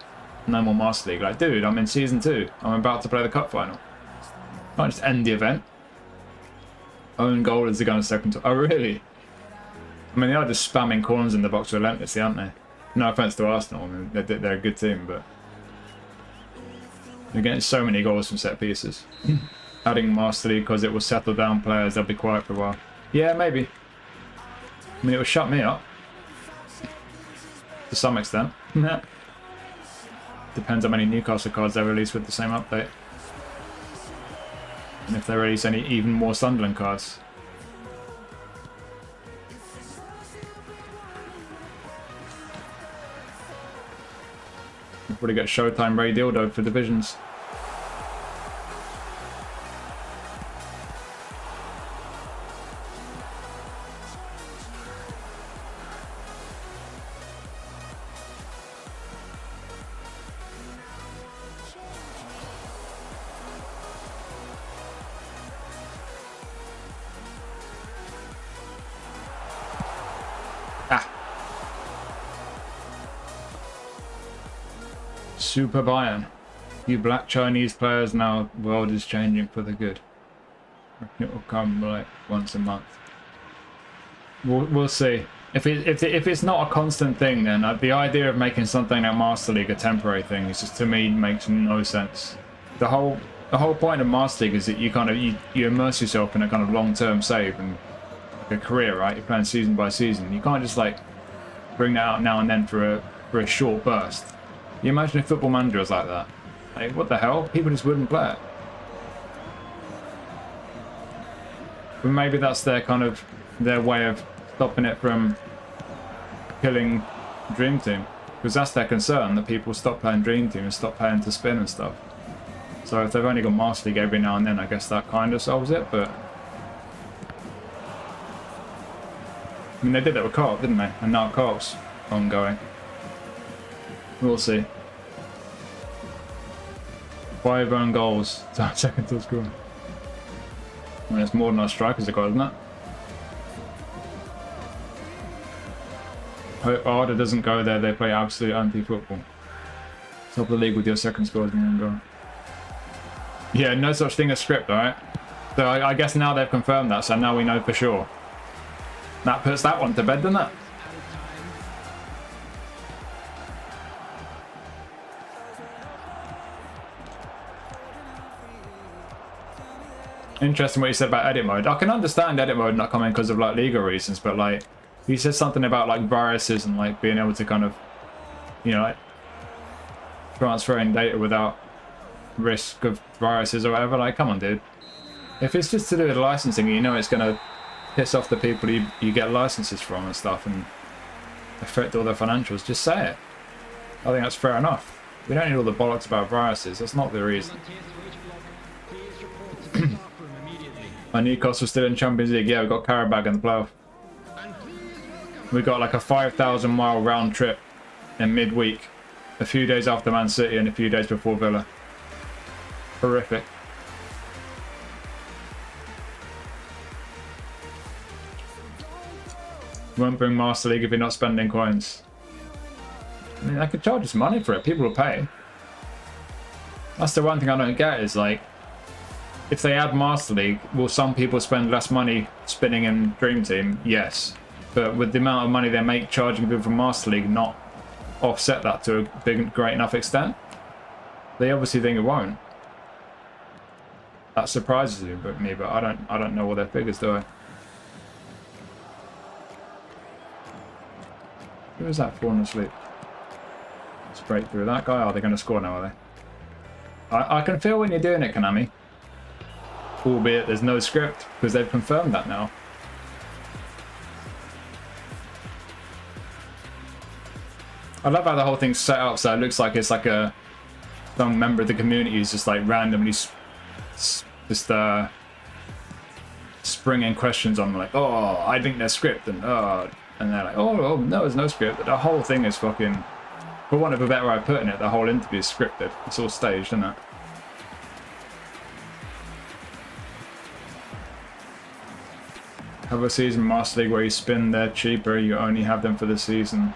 no more Master League. Like, dude, I'm in season 2. I'm about to play the cup final. Can't just end the event. Own goal is the gun second to. Oh, really? I mean, they are just spamming corners in the box relentlessly, aren't they? No offense to Arsenal, I mean, they're a good team, but they're getting so many goals from set pieces. Adding Master League because it will settle down players, they'll be quiet for a while. Yeah, maybe. I mean, it will shut me up. To some extent. Depends how many Newcastle cards they release with the same update. And if they release any even more Sunderland cards. We'll probably get Showtime Ray Dildo for divisions. Super Bayern. You black Chinese players, now the world is changing for the good. It will come like once a month. We'll see. If it's not a constant thing, then the idea of making something like Master League a temporary thing is just, to me, makes no sense. The whole point of Master League is that you kind of you immerse yourself in a kind of long-term save and like a career, right? You're playing season by season. You can't just like bring that out now and then for a short burst. You imagine if Football Manager was like that? Like, what the hell? People just wouldn't play it. But maybe that's their way of stopping it from killing Dream Team, because that's their concern, that people stop playing Dream Team and stop playing to spin and stuff. So if they've only got Master League every now and then, I guess that kind of solves it. But I mean, they did that with Co-op, didn't they? And now Co-op's ongoing. We'll see. 5 own goals. Second to score. I mean, it's more than our strikers have got, isn't it? Hope Arda doesn't go there. They play absolute anti-football. Top of the league with your second scores in one goal. Yeah, no such thing as script, alright? So I guess now they've confirmed that, so now we know for sure. That puts that one to bed, doesn't it? Interesting what you said about edit mode. I can understand edit mode not coming because of like legal reasons, but like you said something about like viruses and like being able to kind of, you know, like transferring data without risk of viruses or whatever. Like, come on, dude. If it's just to do with licensing, you know it's gonna piss off the people you get licenses from and stuff and affect all their financials. Just say it. I think that's fair enough. We don't need all the bollocks about viruses. That's not the reason. Newcastle still in Champions League. Yeah, we got Karabag in the playoff. We got like a 5,000 mile round trip in midweek a few days after Man City and a few days before Villa. Horrific. Won't bring Master League if you're not spending coins. I mean, I could charge us money for it. People will pay. That's the one thing I don't get is, like, if they add Master League, will some people spend less money spinning in Dream Team? Yes. But with the amount of money they make charging people from Master League, not offset that to a great enough extent? They obviously think it won't. That surprises me, but I don't know all their figures, do I? Who is that falling asleep? Let's break through that guy. Are they going to score now, are they? I can feel when you're doing it, Konami. Albeit there's no script, because they've confirmed that now. I love how the whole thing's set up so it looks like it's like some member of the community is just like randomly springing questions on, like, oh, I think there's script, and they're like, oh no, there's no script. The whole thing is fucking, for want of a better way of putting it, the whole interview is scripted. It's all staged, isn't it? Have a season Master League where you spin, they're cheaper, you only have them for the season.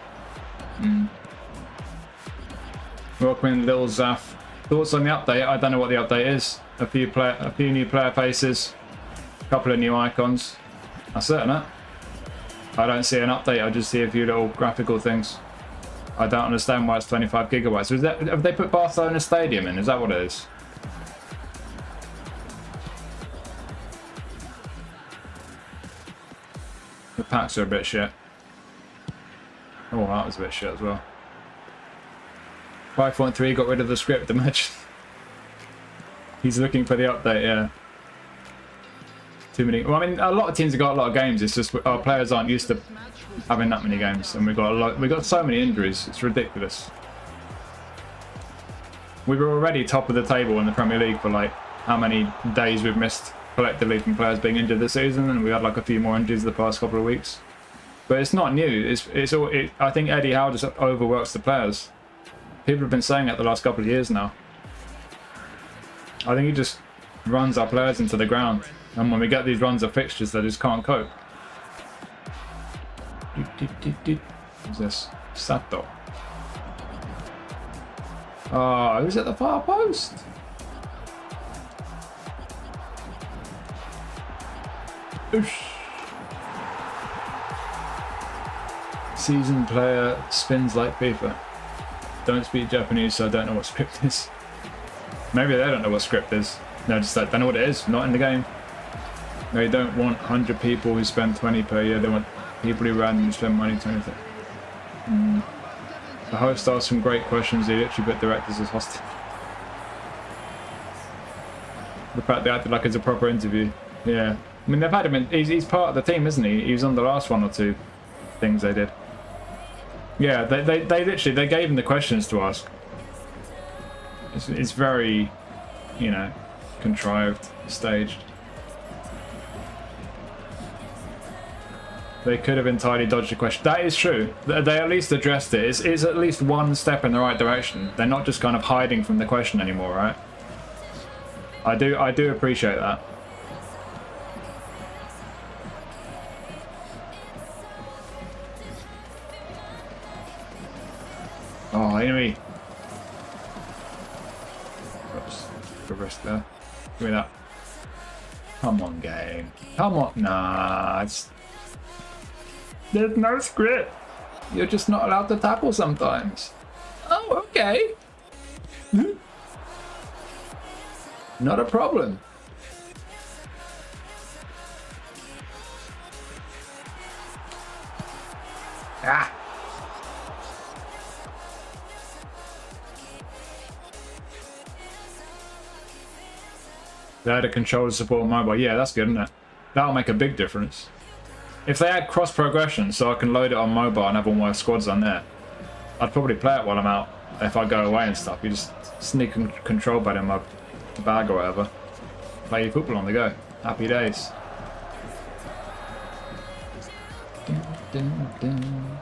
Welcome in, Lil Zaf. Thoughts on the update? I don't know what the update is. A few new player faces, a couple of new icons. That's it, innit? I don't see an update, I just see a few little graphical things. I don't understand why it's 25 gigabytes. Have they put Barcelona Stadium in? Is that what it is? The packs are a bit shit. Oh, that was a bit shit as well. 5.3 got rid of the script, imagine. He's looking for the update, yeah. Too many. Well, I mean, a lot of teams have got a lot of games. It's just our players aren't used to having that many games, and we've got so many injuries. It's ridiculous. We were already top of the table in the Premier League for like how many days we've missed collectively from players being injured this season, and we had like a few more injuries the past couple of weeks. But it's not new. I think Eddie Howe just overworks the players. People have been saying that the last couple of years now. I think he just runs our players into the ground, and when we get these runs of fixtures, they just can't cope. Who's this? Sato. Oh, who's at the far post? Oosh. Seasoned player spins like FIFA. Don't speak Japanese, so I don't know what script is. Maybe they don't know what script is. No, just like, don't know what it is. Not in the game. They don't want 100 people who spend 20 per year. They want people who randomly spend money 20. The host asked some great questions. They literally put directors as hostage. The fact they acted like it's a proper interview. Yeah. I mean, they've had him in. He's part of the team, isn't he? He was on the last one or two things they did. Yeah, they literally, they gave him the questions to ask. It's very, you know, contrived, staged. They could have entirely dodged the question. That is true. They at least addressed it. It's at least one step in the right direction. They're not just kind of hiding from the question anymore, right? I do appreciate that. Oh, enemy. Oops. Good risk there. Give me that. Come on, game. Come on. Nah, there's no script. You're just not allowed to tackle sometimes. Oh, okay. Not a problem. Ah. They had a controller support on mobile. Yeah, that's good, isn't it? That'll make a big difference. If they add cross progression so I can load it on mobile and have all my squads on there, I'd probably play it while I'm out. If I go away and stuff, you just sneak a control pad in my bag or whatever. Play eFootball on the go. Happy days. Dun, dun, dun.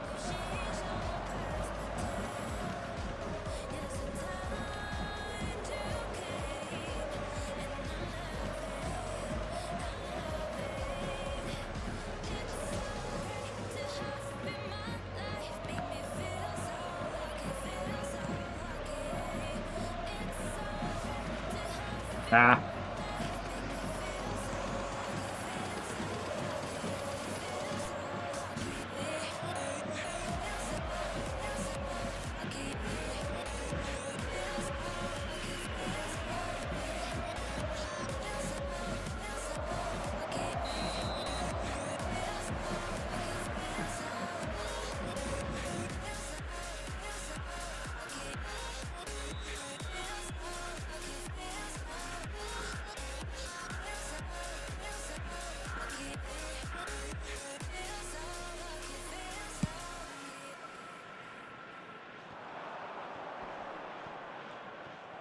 Ah.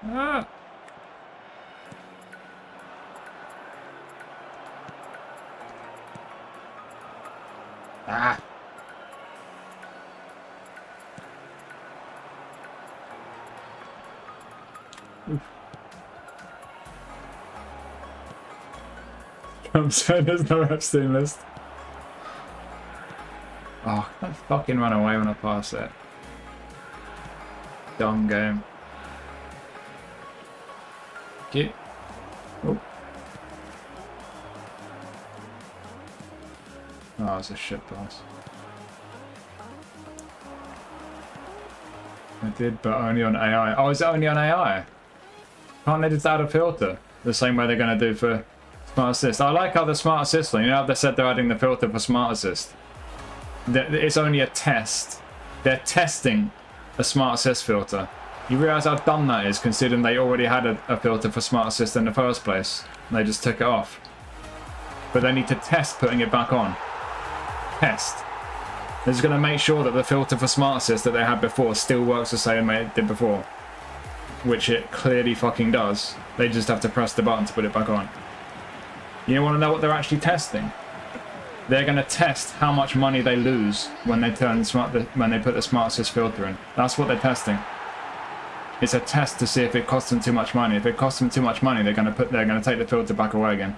Ah. Ah. Oof. I'm saying there's no Epstein list. Oh, I can't fucking run away when I pass it. Dumb game. Get. Oh. Oh, it's a shit pass. I did, but only on AI. Oh, is it only on AI? Can't they just add a filter? The same way they're going to do for Smart Assist. I like how the Smart Assist one, you know how they said they're adding the filter for Smart Assist? It's only a test. They're testing a Smart Assist filter. You realise how dumb that is, considering they already had a filter for Smart Assist in the first place. They just took it off. But they need to test putting it back on. Test. They're just going to make sure that the filter for Smart Assist that they had before still works the same way it did before. Which it clearly fucking does. They just have to press the button to put it back on. You want to know what they're actually testing? They're going to test how much money they lose when they put the Smart Assist filter in. That's what they're testing. It's a test to see if it costs them too much money. If it costs them too much money, they're going to take the filter back away again.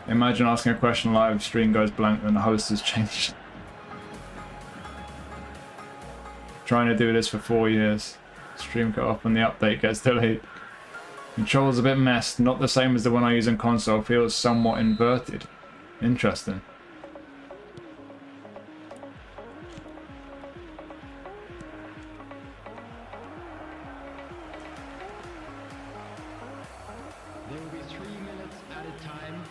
Imagine asking a question live, stream goes blank, and the host has changed. Trying to do this for 4 years. Stream cut off and the update gets delayed. Control's a bit messed, not the same as the one I use in console, feels somewhat inverted. Interesting. There will be 3 minutes at a time.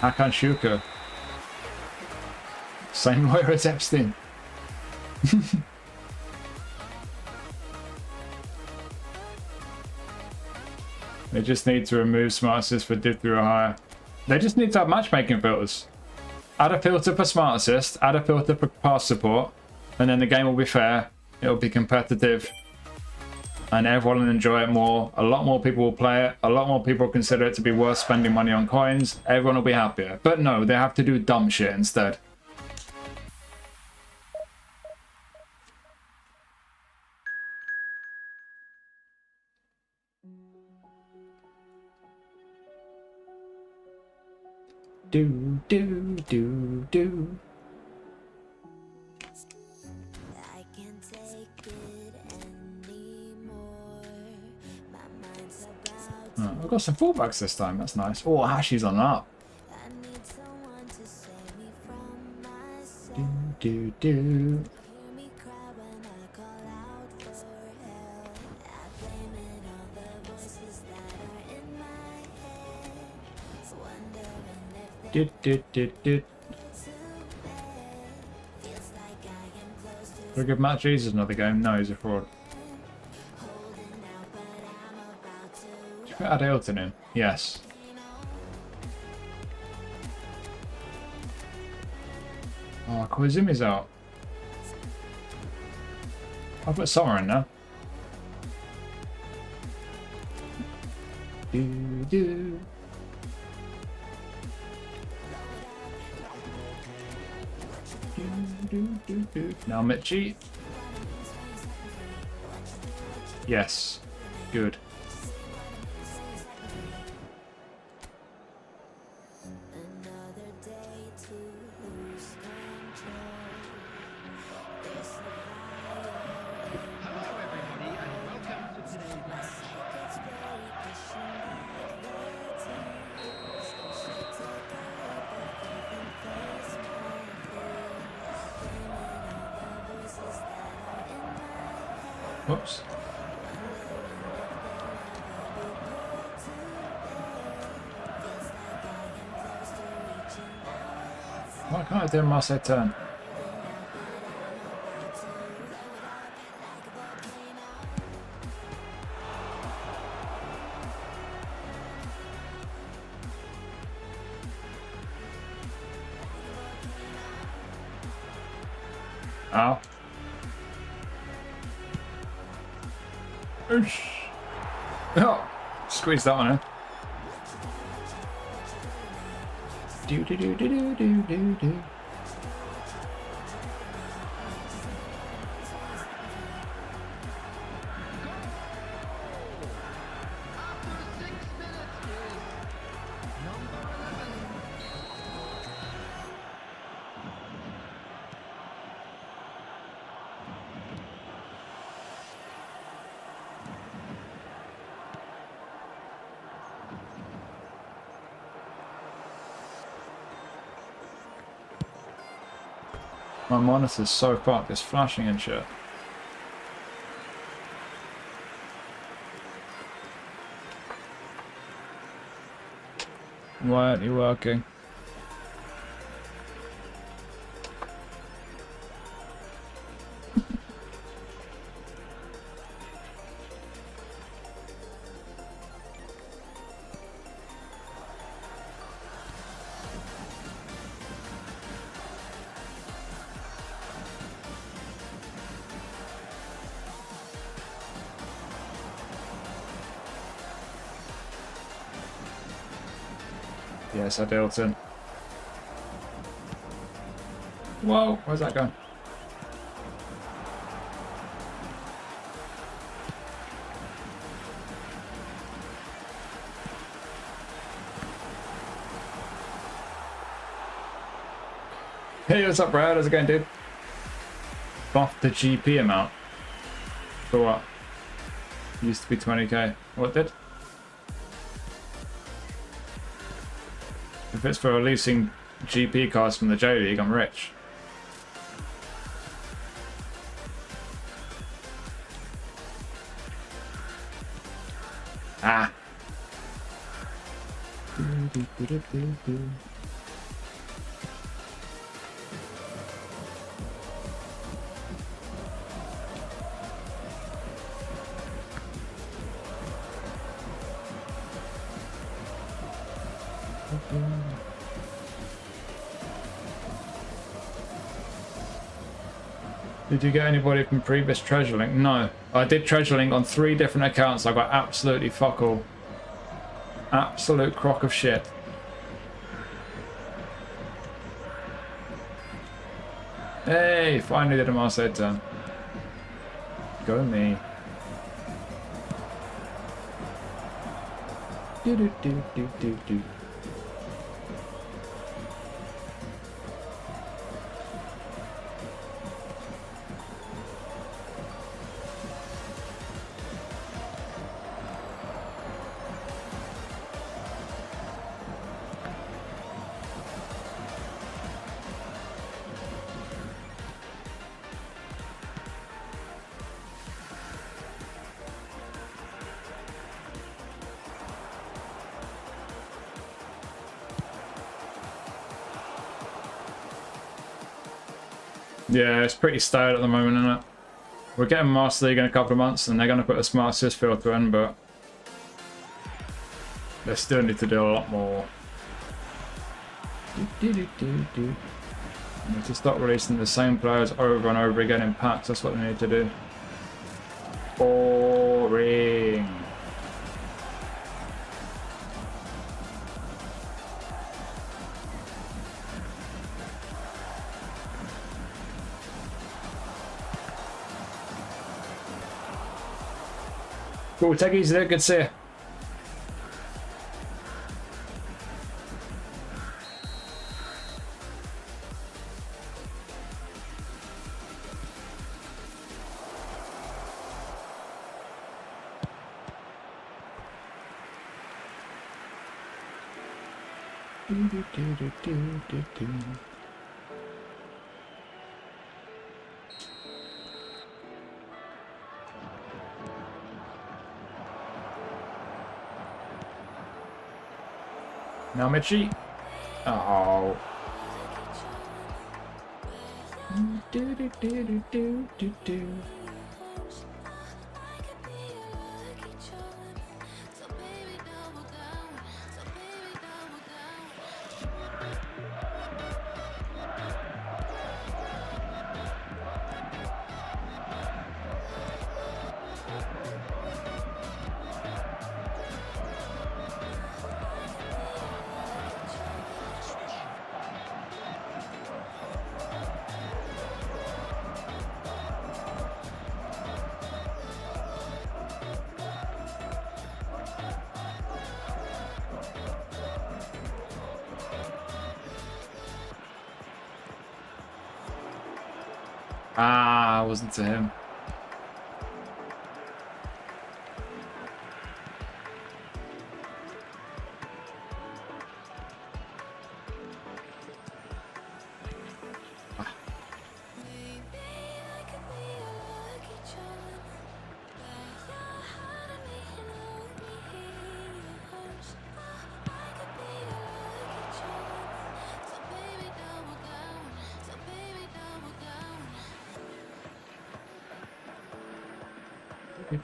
Hakan Shuka. Same lawyer as Epstein. They just need to remove Smart Assist for div through a higher. They just need to have matchmaking filters. Add a filter for Smart Assist, add a filter for pass support, and then the game will be fair, it'll be competitive, and everyone will enjoy it more. A lot more people will play it, a lot more people will consider it to be worth spending money on coins, everyone will be happier. But no, they have to do dumb shit instead. Do, do, do, do. I can't take it anymore. My mind's about to. Oh, I've got some fullbacks this time, that's nice. Oh, Hashi's on up. I need someone to save me from myself. Do, do, do. Hear me cry when I call out for help. I blame it on the voices that are in my head. Wondering if Do, do, do, do. they're too bad. Feels like I am close to Do we give Matt Jesus another game? No, he's a fraud. holding out, but I'm about to. Should we add Ailton in? Yes. Oh, Koizumi's out. I'll put Summer in now. Do, do. Now Mitchie. Yes. Good. Another day to lose control. There's a fire Hello, everybody, and welcome to today's match. it's very pushing back the tears. Should take a leap of faith and face my fears. Blaming all the voices that are in my head. Whoops. Why can't I do a Marseille turn? Ow. Oosh. Oh, squeeze that one in. Do do do do do do do do. After 6 minutes is number 11. My monitor's so fucked, it's flashing and shit. Why aren't you working? Yes, I dealt in. Whoa, where's that going? Hey, what's up, Brad? How's it going, dude? Buff the GP amount. For what? Used to be 20k. What did? If it's for releasing GP cards from the J League, I'm rich. Ah. Did you get anybody from previous Treasure Link? No. I did Treasure Link on 3 different accounts. I got absolutely fuck all. Absolute crock of shit. Hey, finally did a Marseille turn. Go me. Do do do do do do. Yeah, it's pretty stale at the moment, isn't it? We're getting Master League in a couple of months and they're going to put a smart assist filter in, but they still need to do a lot more. They need to stop releasing the same players over and over again in packs. That's what they need to do. Boring. Cool, take it easy there. Good to see you. Now Mitchie. Oh. Ah, wasn't to him.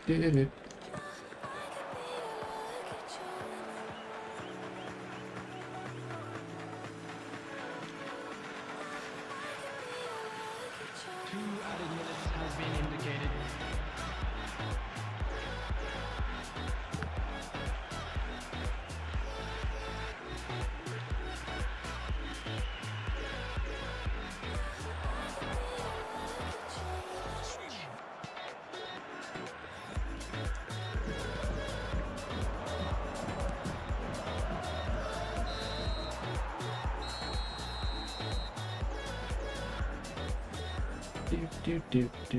Did it. Two added minutes has been indicated. Do.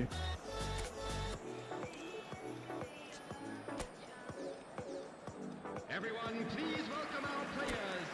Everyone, please welcome our players.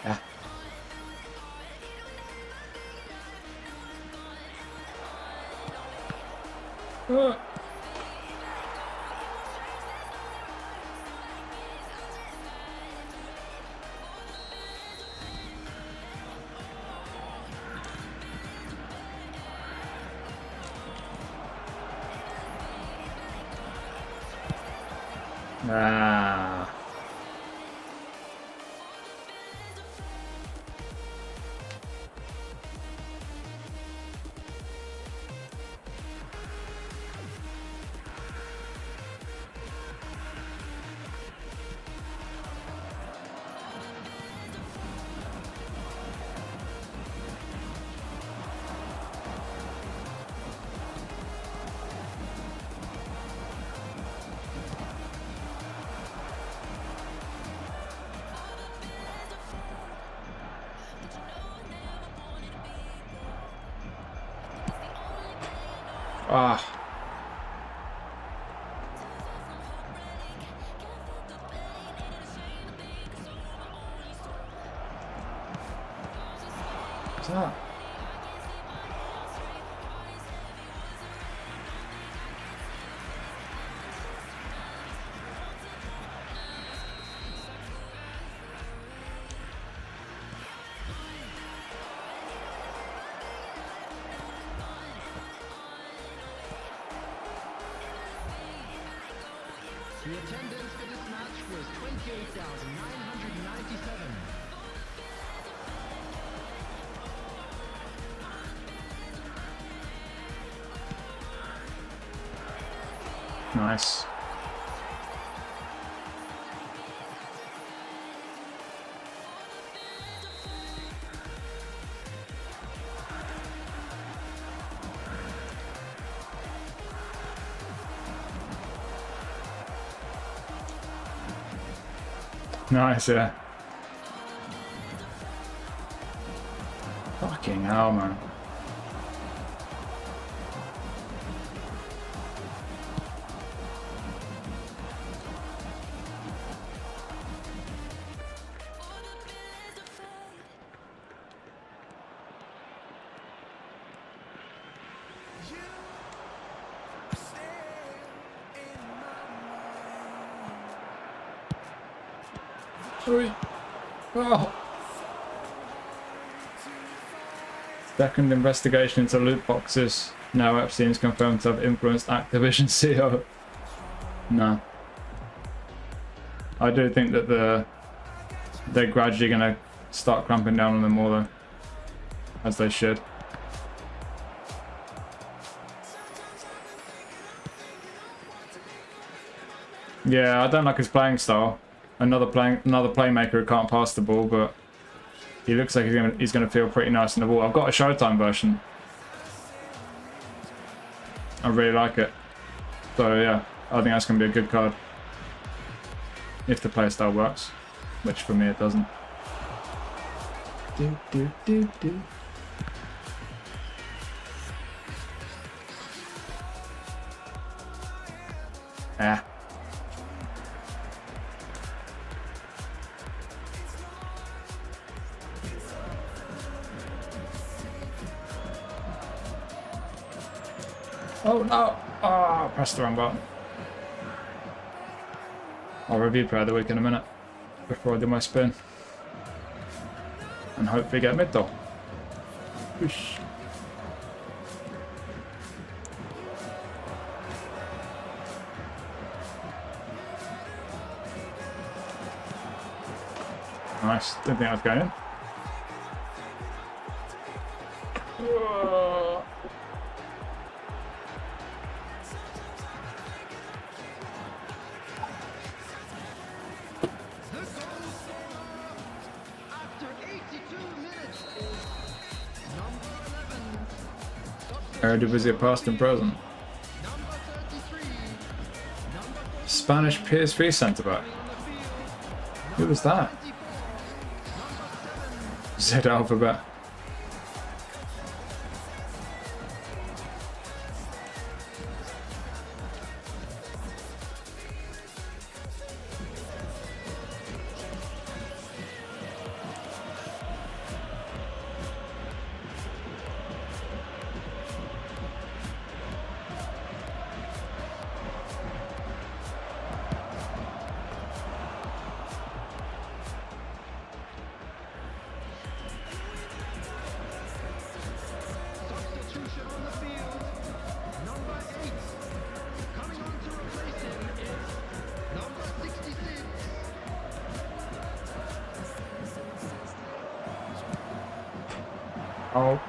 Yeah. Ah. Ah. What's that? The attendance for this match was 28,997. Nice. Nice, yeah. Fucking hell, man. Oh. Second investigation into loot boxes. Now Epstein's confirmed to have influenced Activision CEO. No. I do think that they're gradually going to start clamping down on them more though. As they should. Yeah, I don't like his playing style. Another playmaker who can't pass the ball, but he looks like he's gonna feel pretty nice in the ball. I've got a Showtime version. I really like it. So yeah, I think that's gonna be a good card. If the play style works. Which for me it doesn't. Ah. Oh no! Ah, I pressed the wrong button. I'll review Player of the Week in a minute before I do my spin. And hopefully get mid though. Whoosh. Nice, didn't think I was going in. Whoa. Eredivisie past and present. Spanish PSV centre back. Who was that? Z Alphabet. Oh.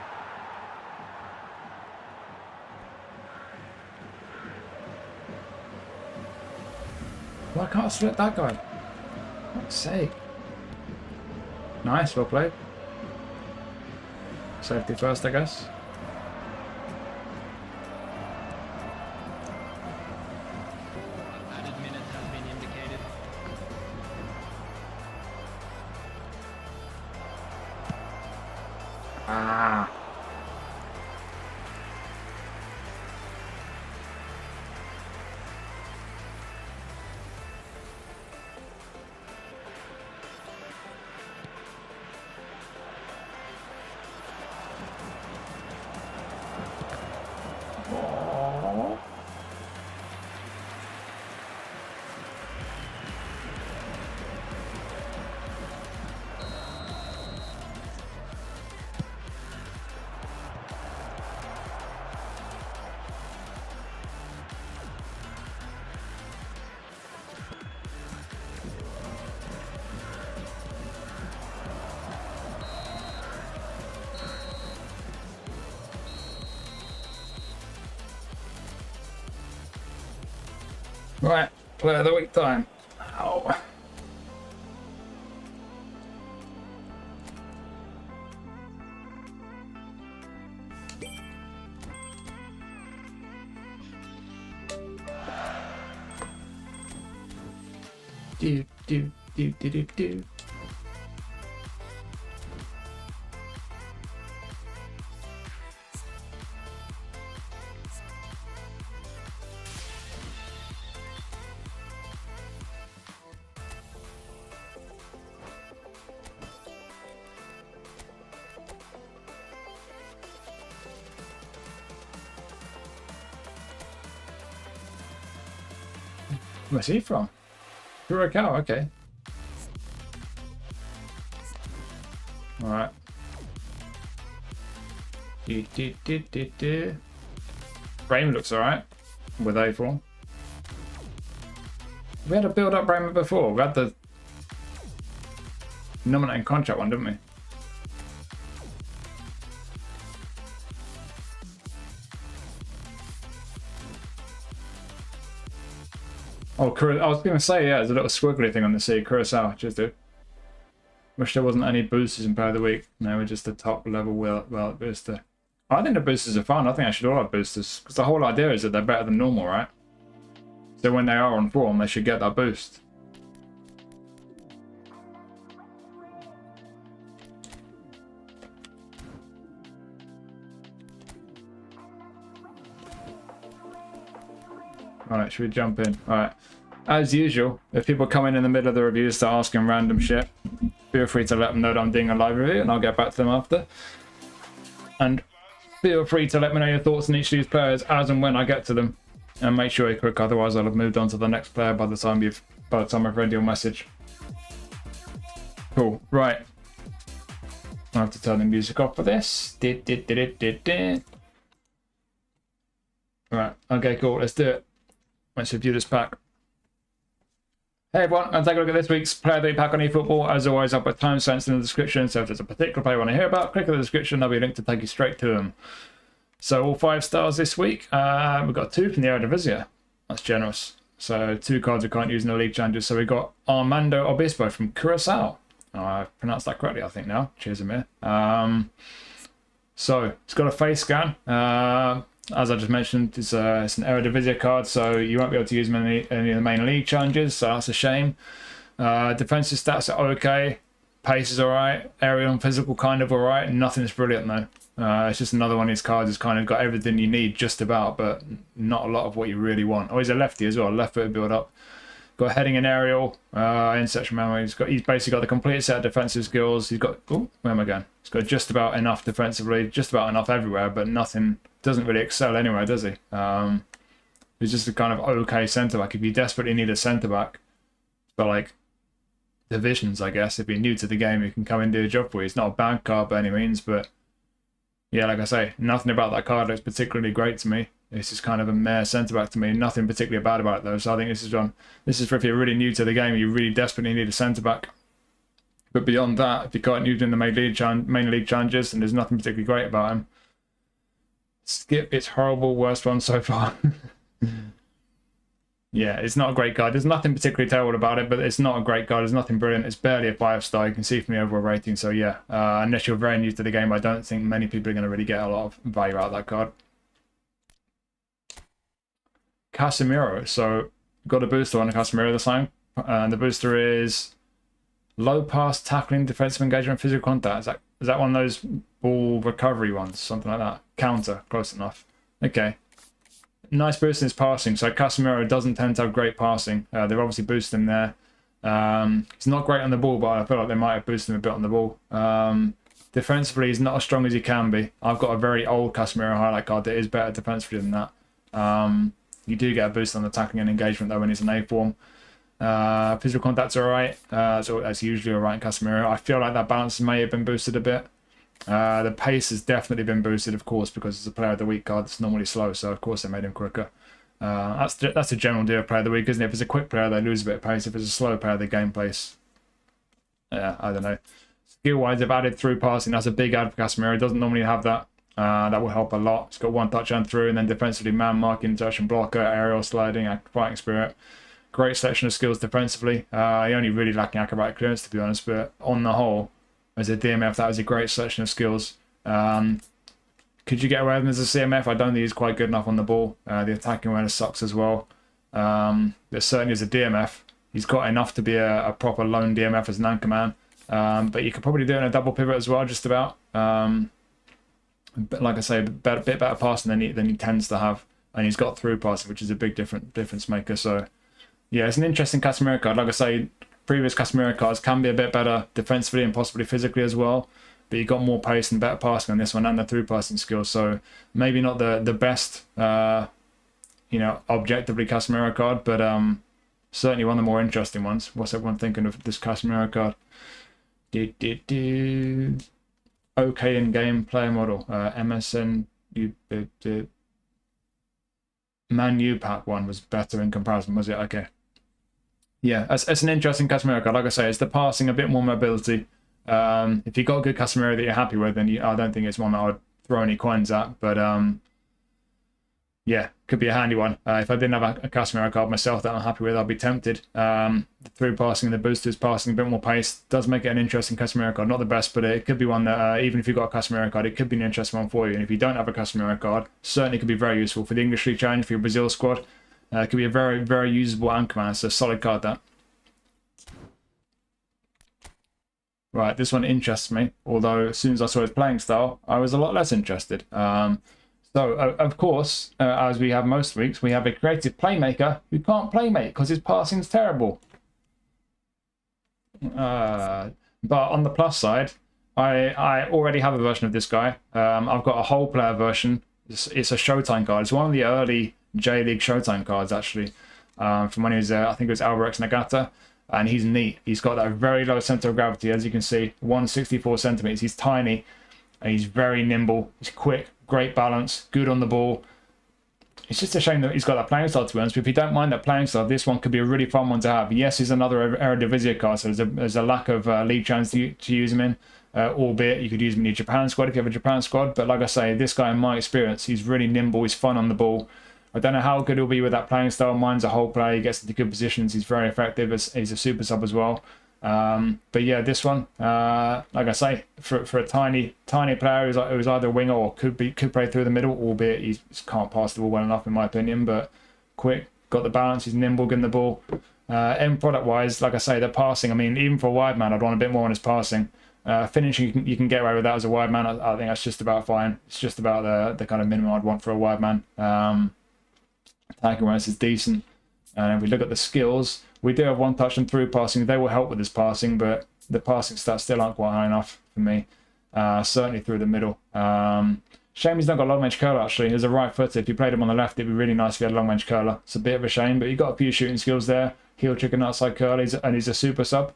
Why can't I split that guy? For fuck's sake. Nice, well played. Safety first, I guess. Added minutes has been indicated. Ah. Right, player of the week time. Ow. Do. Where's he from? Curacao, okay. Alright. Brayman looks alright with A4. We had a build up Brayman before. We had the nominating contract one, didn't we? Oh, I was going to say, yeah, there's a little squiggly thing on the C. Curacao, just do. Wish there wasn't any boosters in Player of the Week. No, we're just the top level well booster. I think the boosters are fun. I think I should all have boosters. Because the whole idea is that they're better than normal, right? So when they are on form, they should get that boost. Alright, should we jump in? Alright. As usual, if people come in the middle of the review start asking random shit, feel free to let them know that I'm doing a live review and I'll get back to them after. And feel free to let me know your thoughts on each of these players as and when I get to them. And make sure you're quick, otherwise I'll have moved on to the next player by the time I've read your message. Cool, right. I have to turn the music off for this. Right, okay, cool, let's do it. Let's review this pack. Hey everyone, and take a look at this week's Player of the Week pack on eFootball. As always, I'll put timestamps in the description, so if there's a particular player you want to hear about, click on the description, there'll be a link to take you straight to them. So all 5 stars this week. We've got 2 from the Eredivisie. That's generous. So 2 cards we can't use in the league challenges. So we've got Armando Obispo from Curacao. I pronounced that correctly, I think now. Cheers, Amir. So it's got a face scan. As I just mentioned, it's an Eredivisie card, so you won't be able to use them in any of the main league challenges, so that's a shame. Defensive stats are okay. Pace is alright. Aerial and physical kind of alright. Nothing's brilliant though. It's just another one of these cards that's kind of got everything you need just about, but not a lot of what you really want. Oh, he's a lefty as well, left-footed build up. Got heading and aerial, interception memory. He's basically got the complete set of defensive skills. He's got, oh, where am I going? He's got just about enough defensively, just about enough everywhere, but nothing, doesn't really excel anywhere, does he? He's just a kind of okay centre back. If you desperately need a centre back for like divisions, I guess, if you're new to the game, you can come and do a job for you. It's not a bad card by any means, but yeah, like I say, nothing about that card looks particularly great to me. It's just kind of a mere centre back to me. Nothing particularly bad about it though. So I think this is one. This is for if you're really new to the game, you really desperately need a centre back. But beyond that, if you can't use in the main league challenges, and there's nothing particularly great about him, skip. It's horrible. Worst one so far. Yeah, it's not a great card. There's nothing particularly terrible about it, but it's not a great card. There's nothing brilliant. It's barely a 5-star. You can see from the overall rating. So yeah, unless you're very new to the game, I don't think many people are going to really get a lot of value out of that card. Casemiro. So got a booster on the Casemiro this time. And the booster is low pass, tackling, defensive engagement, physical contact. Is that one of those ball recovery ones? Something like that. Counter, close enough. Okay. Nice boost in his passing. So Casemiro doesn't tend to have great passing. They've obviously boosted him there. He's not great on the ball, but I feel like they might have boosted him a bit on the ball. Defensively, he's not as strong as he can be. I've got a very old Casemiro highlight card that is better defensively than that. You do get a boost on the tackling and engagement though when he's in A form. Physical contact's alright. So that's usually alright in Casemiro. I feel like that balance may have been boosted a bit. The pace has definitely been boosted, of course, because it's a player of the week card that's normally slow, so of course they made him quicker. That's a general deal of player of the week, isn't it? If it's a quick player, they lose a bit of pace. If it's a slow player, they gain pace. Yeah, I don't know. Skill-wise, they've added through passing. That's a big add for Casemiro. He doesn't normally have that. That will help a lot. It's got one touch and through, and then defensively man marking, touch and blocker, aerial sliding, fighting spirit. Great selection of skills defensively. He only really lacking acrobatic clearance, to be honest, but on the whole, as a DMF, that was a great selection of skills. Could you get away with him as a CMF? I don't think he's quite good enough on the ball. The attacking awareness sucks as well. But certainly as a DMF, he's got enough to be a proper lone DMF as an anchor man. But you could probably do it in a double pivot as well, just about. But like I say, a bit better passing than he tends to have. And he's got through passing, which is a big difference maker. So, yeah, it's an interesting Casemiro card. Like I say, previous Casemiro cards can be a bit better defensively and possibly physically as well. But you got more pace and better passing on this one and the through passing skills. So maybe not the best, objectively Casemiro card, but certainly one of the more interesting ones. What's everyone thinking of this Casemiro card? Okay in game player model. MSN Man U pack one was better in comparison, was it? Okay. Yeah, it's an interesting Casemiro card. Like I say, it's the passing, a bit more mobility. If you got a good Casemiro that you're happy with, then I don't think it's one that I'd throw any coins at. But yeah, could be a handy one. If I didn't have a Casemiro card myself that I'm happy with, I'd be tempted. The through passing and the boosters passing, a bit more pace, does make it an interesting Casemiro card. Not the best, but it could be one that, even if you've got a Casemiro card, it could be an interesting one for you. And if you don't have a Casemiro card, certainly could be very useful for the English League Challenge, for your Brazil squad. It could be a very, very usable anchor man. It's a solid card, that. Right, this one interests me, although as soon as I saw his playing style, I was a lot less interested. So, of course, as we have most weeks, we have a creative playmaker who can't playmate because his passing's terrible. But on the plus side, I already have a version of this guy. I've got a whole player version. It's a Showtime card. It's one of the early J-League Showtime cards, actually, from when he was, I think it was Alvarez Nagata. And he's neat. He's got that very low center of gravity, as you can see, 164 centimeters. He's tiny, and he's very nimble. He's quick, great balance, good on the ball. It's just a shame that he's got that playing style, to be honest. But if you don't mind that playing style, this one could be a really fun one to have. Yes, he's another Eredivisie card, so there's a lack of league chance to use him in. Albeit you could use him in your Japan squad if you have a Japan squad. But like I say, this guy, in my experience, he's really nimble. He's fun on the ball. I don't know how good he'll be with that playing style. Mine's a whole player. He gets into good positions. He's very effective. He's a super sub as well. But yeah, this one, like I say, for a tiny player who's either a winger or could play through the middle, albeit he can't pass the ball well enough in my opinion. But quick, got the balance. He's nimble, getting the ball. End product wise, like I say, the passing. I mean, even for a wide man, I'd want a bit more on his passing. Finishing, you can get away with that as a wide man. I think that's just about fine. It's just about the kind of minimum I'd want for a wide man. Attacking awareness is decent. And if we look at the skills, we do have one touch and through passing. They will help with his passing, but the passing stats still aren't quite high enough for me. Certainly through the middle. Shame he's not got long range curler, actually. As a right footer, if you played him on the left, it'd be really nice if he had a long range curler. It's a bit of a shame, but he got a few shooting skills there. Heel chicken outside curler, and he's a super sub.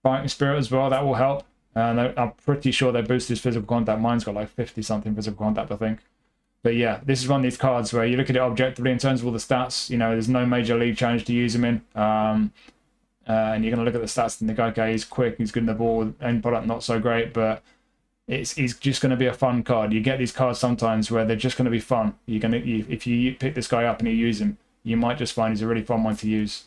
Fighting spirit as well, that will help. And I'm pretty sure they boost his physical contact. Mine's got like 50 something physical contact, I think. But yeah, this is one of these cards where you look at it objectively in terms of all the stats. You know, there's no major league challenge to use him in. And you're going to look at the stats and think, okay, he's quick, he's good in the ball, end product not so great, but he's just going to be a fun card. You get these cards sometimes where they're just going to be fun. If you pick this guy up and you use him, you might just find he's a really fun one to use.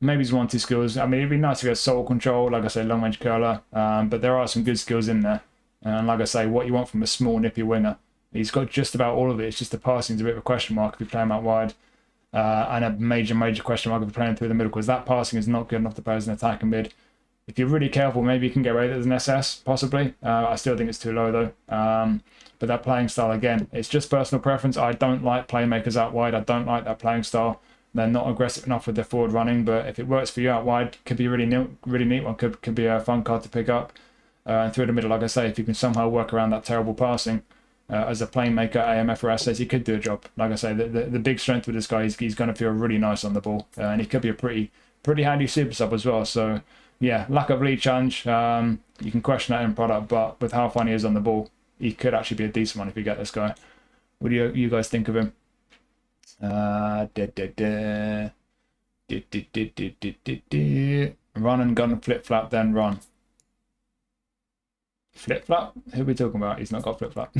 Maybe he's 1-2 skills. I mean, it'd be nice if he has soul control, like I say, long range curler. But there are some good skills in there. And like I say, what you want from a small, nippy winger. He's got just about all of it. It's just the passing's a bit of a question mark if you play him out wide. And a major question mark if you play him through the middle, because that passing is not good enough to play as an attack and mid. If you're really careful, maybe you can get away with it as an SS, possibly. I still think it's too low, though. But that playing style, again, it's just personal preference. I don't like playmakers out wide. I don't like that playing style. They're not aggressive enough with their forward running, but if it works for you out wide, could be a really neat one. Could be a fun card to pick up. And through the middle, like I say, if you can somehow work around that terrible passing, as a playmaker, AMF or SS, he could do a job. Like I say, the big strength with this guy is he's going to feel really nice on the ball, and he could be a pretty handy super sub as well. So yeah, lack of lead challenge. You can question that in product, but with how fun he is on the ball, he could actually be a decent one if you get this guy. What do you guys think of him? Run and gun, flip flap, then run. Flip-flop? Who are we talking about? He's not got flip-flop.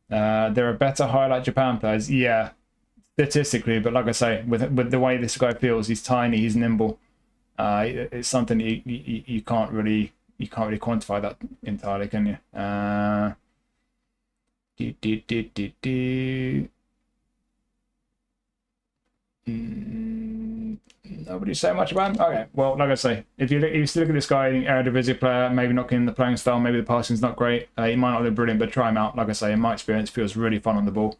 There are better highlight Japan players. Yeah, statistically, but like I say, with the way this guy feels, he's tiny, he's nimble. It's something you can't really quantify that entirely, can you? Nobody say much about him. Okay, well, like I say, if you still look at this guy, Eredivisie player, maybe not getting the playing style, maybe the passing's not great. He might not look brilliant, but try him out. Like I say, in my experience, feels really fun on the ball.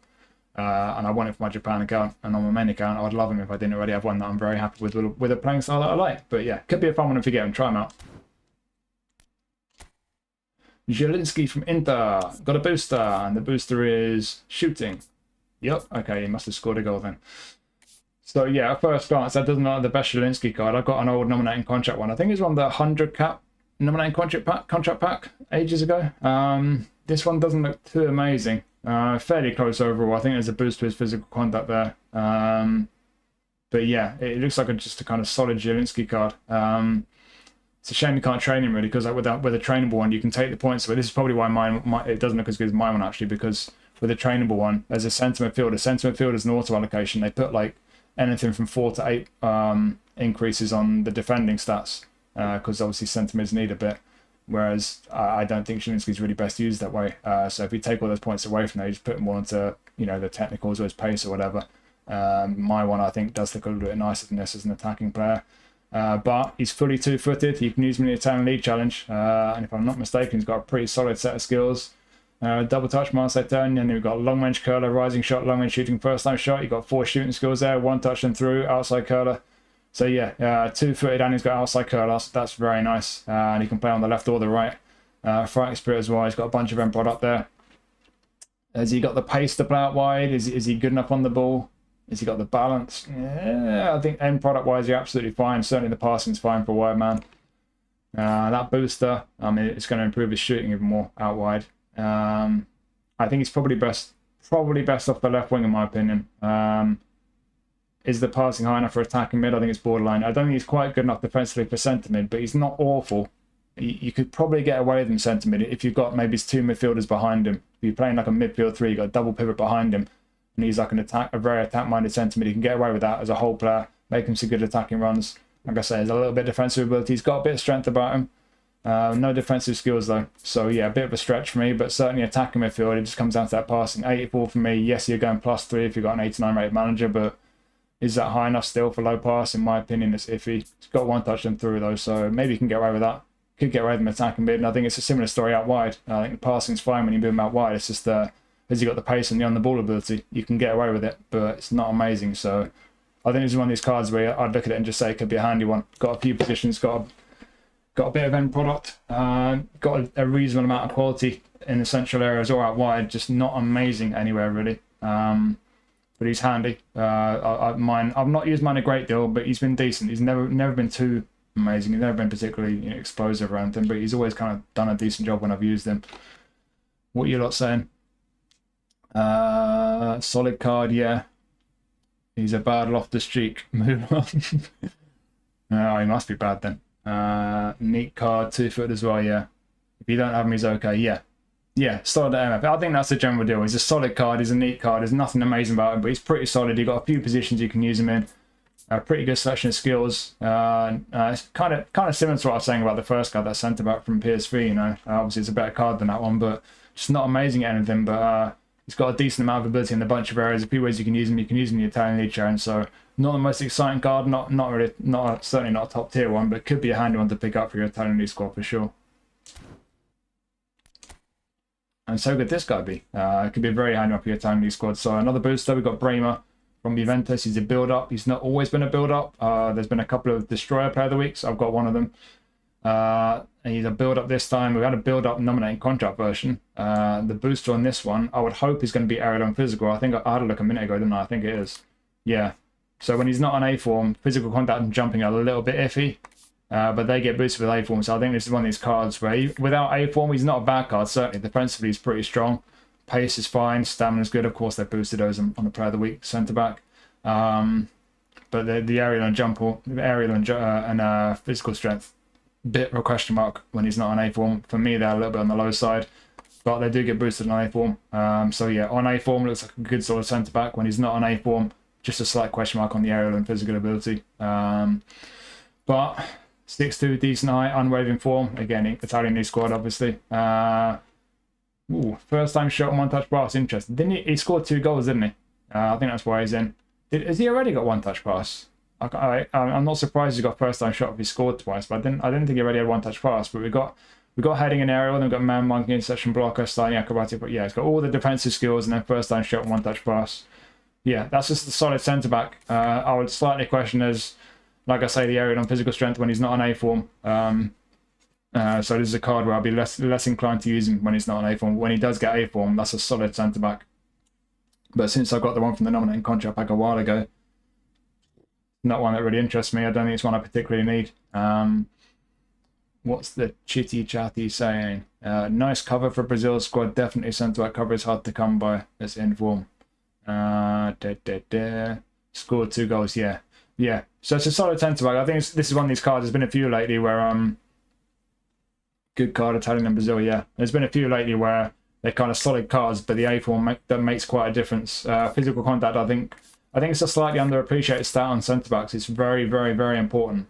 And I want it for my Japan account, and on my main account, I'd love him if I didn't already have one that I'm very happy with a playing style that I like. But yeah, could be a fun one if you get him. Try him out. Zielinski from Inter got a booster, and the booster is shooting. Yep, okay, he must have scored a goal then. So yeah, at first glance, that doesn't look like the best Zielinski card. I've got an old nominating contract one. I think it's on the 100 cap nominating contract pack ages ago. This one doesn't look too amazing. Fairly close overall. I think there's a boost to his physical contact there. But yeah, it looks like just a kind of solid Zielinski card. It's a shame you can't train him really, because like with a trainable one, you can take the points. But this is probably why it doesn't look as good as my one actually, because with a trainable one, as a centre midfielder is an auto allocation. They put like anything from 4 to 8 increases on the defending stats, because obviously centre mids need a bit. Whereas I don't think Zielinski's really best used that way. So if you take all those points away from there, you just put them more into, you know, the technicals or his pace or whatever. My one, I think, does look a little bit nicer than this as an attacking player. But he's fully two-footed. You can use him in the Italian League Challenge. And if I'm not mistaken, he's got a pretty solid set of skills. Double touch, Marseille turn, and you've got long range curler, rising shot, long range shooting, first time shot. You've got 4 shooting skills there, 1 touch and through, outside curler. So yeah, two-footed, and he's got outside curler. That's very nice. And he can play on the left or the right. Fighting spirit as well. He's got a bunch of end product there. Has he got the pace to play out wide? Is he good enough on the ball? Has he got the balance? Yeah, I think end product wise, you're absolutely fine. Certainly the passing's fine for a wide man. That booster, I mean, it's going to improve his shooting even more out wide. I think he's probably best off the left wing in my opinion. Is the passing high enough for attacking mid? I think it's borderline. I don't think he's quite good enough defensively for centre mid, but he's not awful. You could probably get away with him centre mid if you've got maybe his 2 midfielders behind him. If you're playing like a midfield 3, you've got a double pivot behind him, and he's like a very attack-minded centre mid. You can get away with that as a whole player, make him some good attacking runs. Like I say, there's a little bit of defensive ability. He's got a bit of strength about him. No defensive skills though. So yeah, a bit of a stretch for me, but certainly attacking midfield, it just comes down to that passing. 84 for me. Yes, you're going +3 if you've got an 89 rated manager, but is that high enough still for low pass? In my opinion, it's iffy. He's got 1 touch and through though, so maybe you can get away with that. Could get away with him attacking mid, and I think it's a similar story out wide. I think the passing's fine when you move him out wide. It's just has he got the pace and the on-the-ball ability? You can get away with it, but it's not amazing. So I think this is one of these cards where I'd look at it and just say it could be a handy one. Got a few positions, got a bit of end product, got a reasonable amount of quality in the central areas or out wide, just not amazing anywhere really. But he's handy. I've not used mine a great deal, but he's been decent. He's never been too amazing. He's never been particularly explosive or anything, but he's always kind of done a decent job when I've used him. What are you lot saying? Solid card, yeah. He's a bad Loftus-Cheek. Move on. Oh, he must be bad then. Neat card, 2-foot as well, yeah. If you don't have him, he's okay, yeah. Yeah, solid at MF. I think that's the general deal. He's a solid card, he's a neat card, there's nothing amazing about him, but he's pretty solid. You've got a few positions you can use him in. A pretty good selection of skills. It's kind of similar to what I was saying about the first card, that centre back from PSV, Obviously it's a better card than that one, but just not amazing at anything, but he's got a decent amount of ability in a bunch of areas. A few ways you can use him. You can use him in the Italian League Challenge, so not the most exciting card, certainly not a top tier one, but could be a handy one to pick up for your Italian League squad for sure. And so could this guy be. It could be a very handy one for your Italian League squad. So another booster, we've got Bremer from Juventus. He's a build-up. He's not always been a build-up. There's been a couple of Destroyer Player of the Weeks. I've got one of them. And he's a build-up this time. We've had a build-up nominating contract version. The booster on this one, I would hope is going to be aerial and physical. I think I had a look a minute ago, didn't I? I think it is. Yeah. So when he's not on A form, physical contact and jumping are a little bit iffy. But they get boosted with A form. So I think this is one of these cards where without A form, he's not a bad card. Certainly defensively, he's pretty strong. Pace is fine. Stamina's good. Of course, they boosted those on the Player of the Week centre-back. But the aerial and jump, and physical strength, bit of a question mark when he's not on A form. For me, they're a little bit on the low side, but they do get boosted on A form. So yeah, on A form looks like a good sort of centre back. When he's not on A form, just a slight question mark on the aerial and physical ability. But 6'2", decent height, unwavering form. Again, Italian youth squad, obviously. First time shot and one touch pass. Interesting. Didn't he scored 2 goals, didn't he? I think that's why he's in. Has he already got one touch pass? I'm not surprised he's got first time shot if he scored twice, but I didn't think he already had one touch pass. But we got heading and aerial, then we've got man, monkey, interception, blocker, sliding, acrobatic. But yeah, it's got all the defensive skills and then first time shot and one touch pass. Yeah, that's just a solid centre back. I would slightly question as, like I say, the aerial and physical strength when he's not on A form. So this is a card where I'll be less inclined to use him when he's not on A form. When he does get A form, that's a solid centre back. But since I got the one from the nominating contract pack a while ago, not one that really interests me. I don't think it's one I particularly need. What's the chitty chatty saying? Nice cover for Brazil's squad. Definitely centre back cover is hard to come by. It's in form. Scored 2 goals. Yeah. So it's a solid centre back. I think this is one of these cards. There's been a few lately where good card, Italian and Brazil. Yeah, there's been a few lately where they're kind of solid cards, but the A form that makes quite a difference. Physical contact, I think it's a slightly underappreciated stat on centre backs. It's very, very, very important.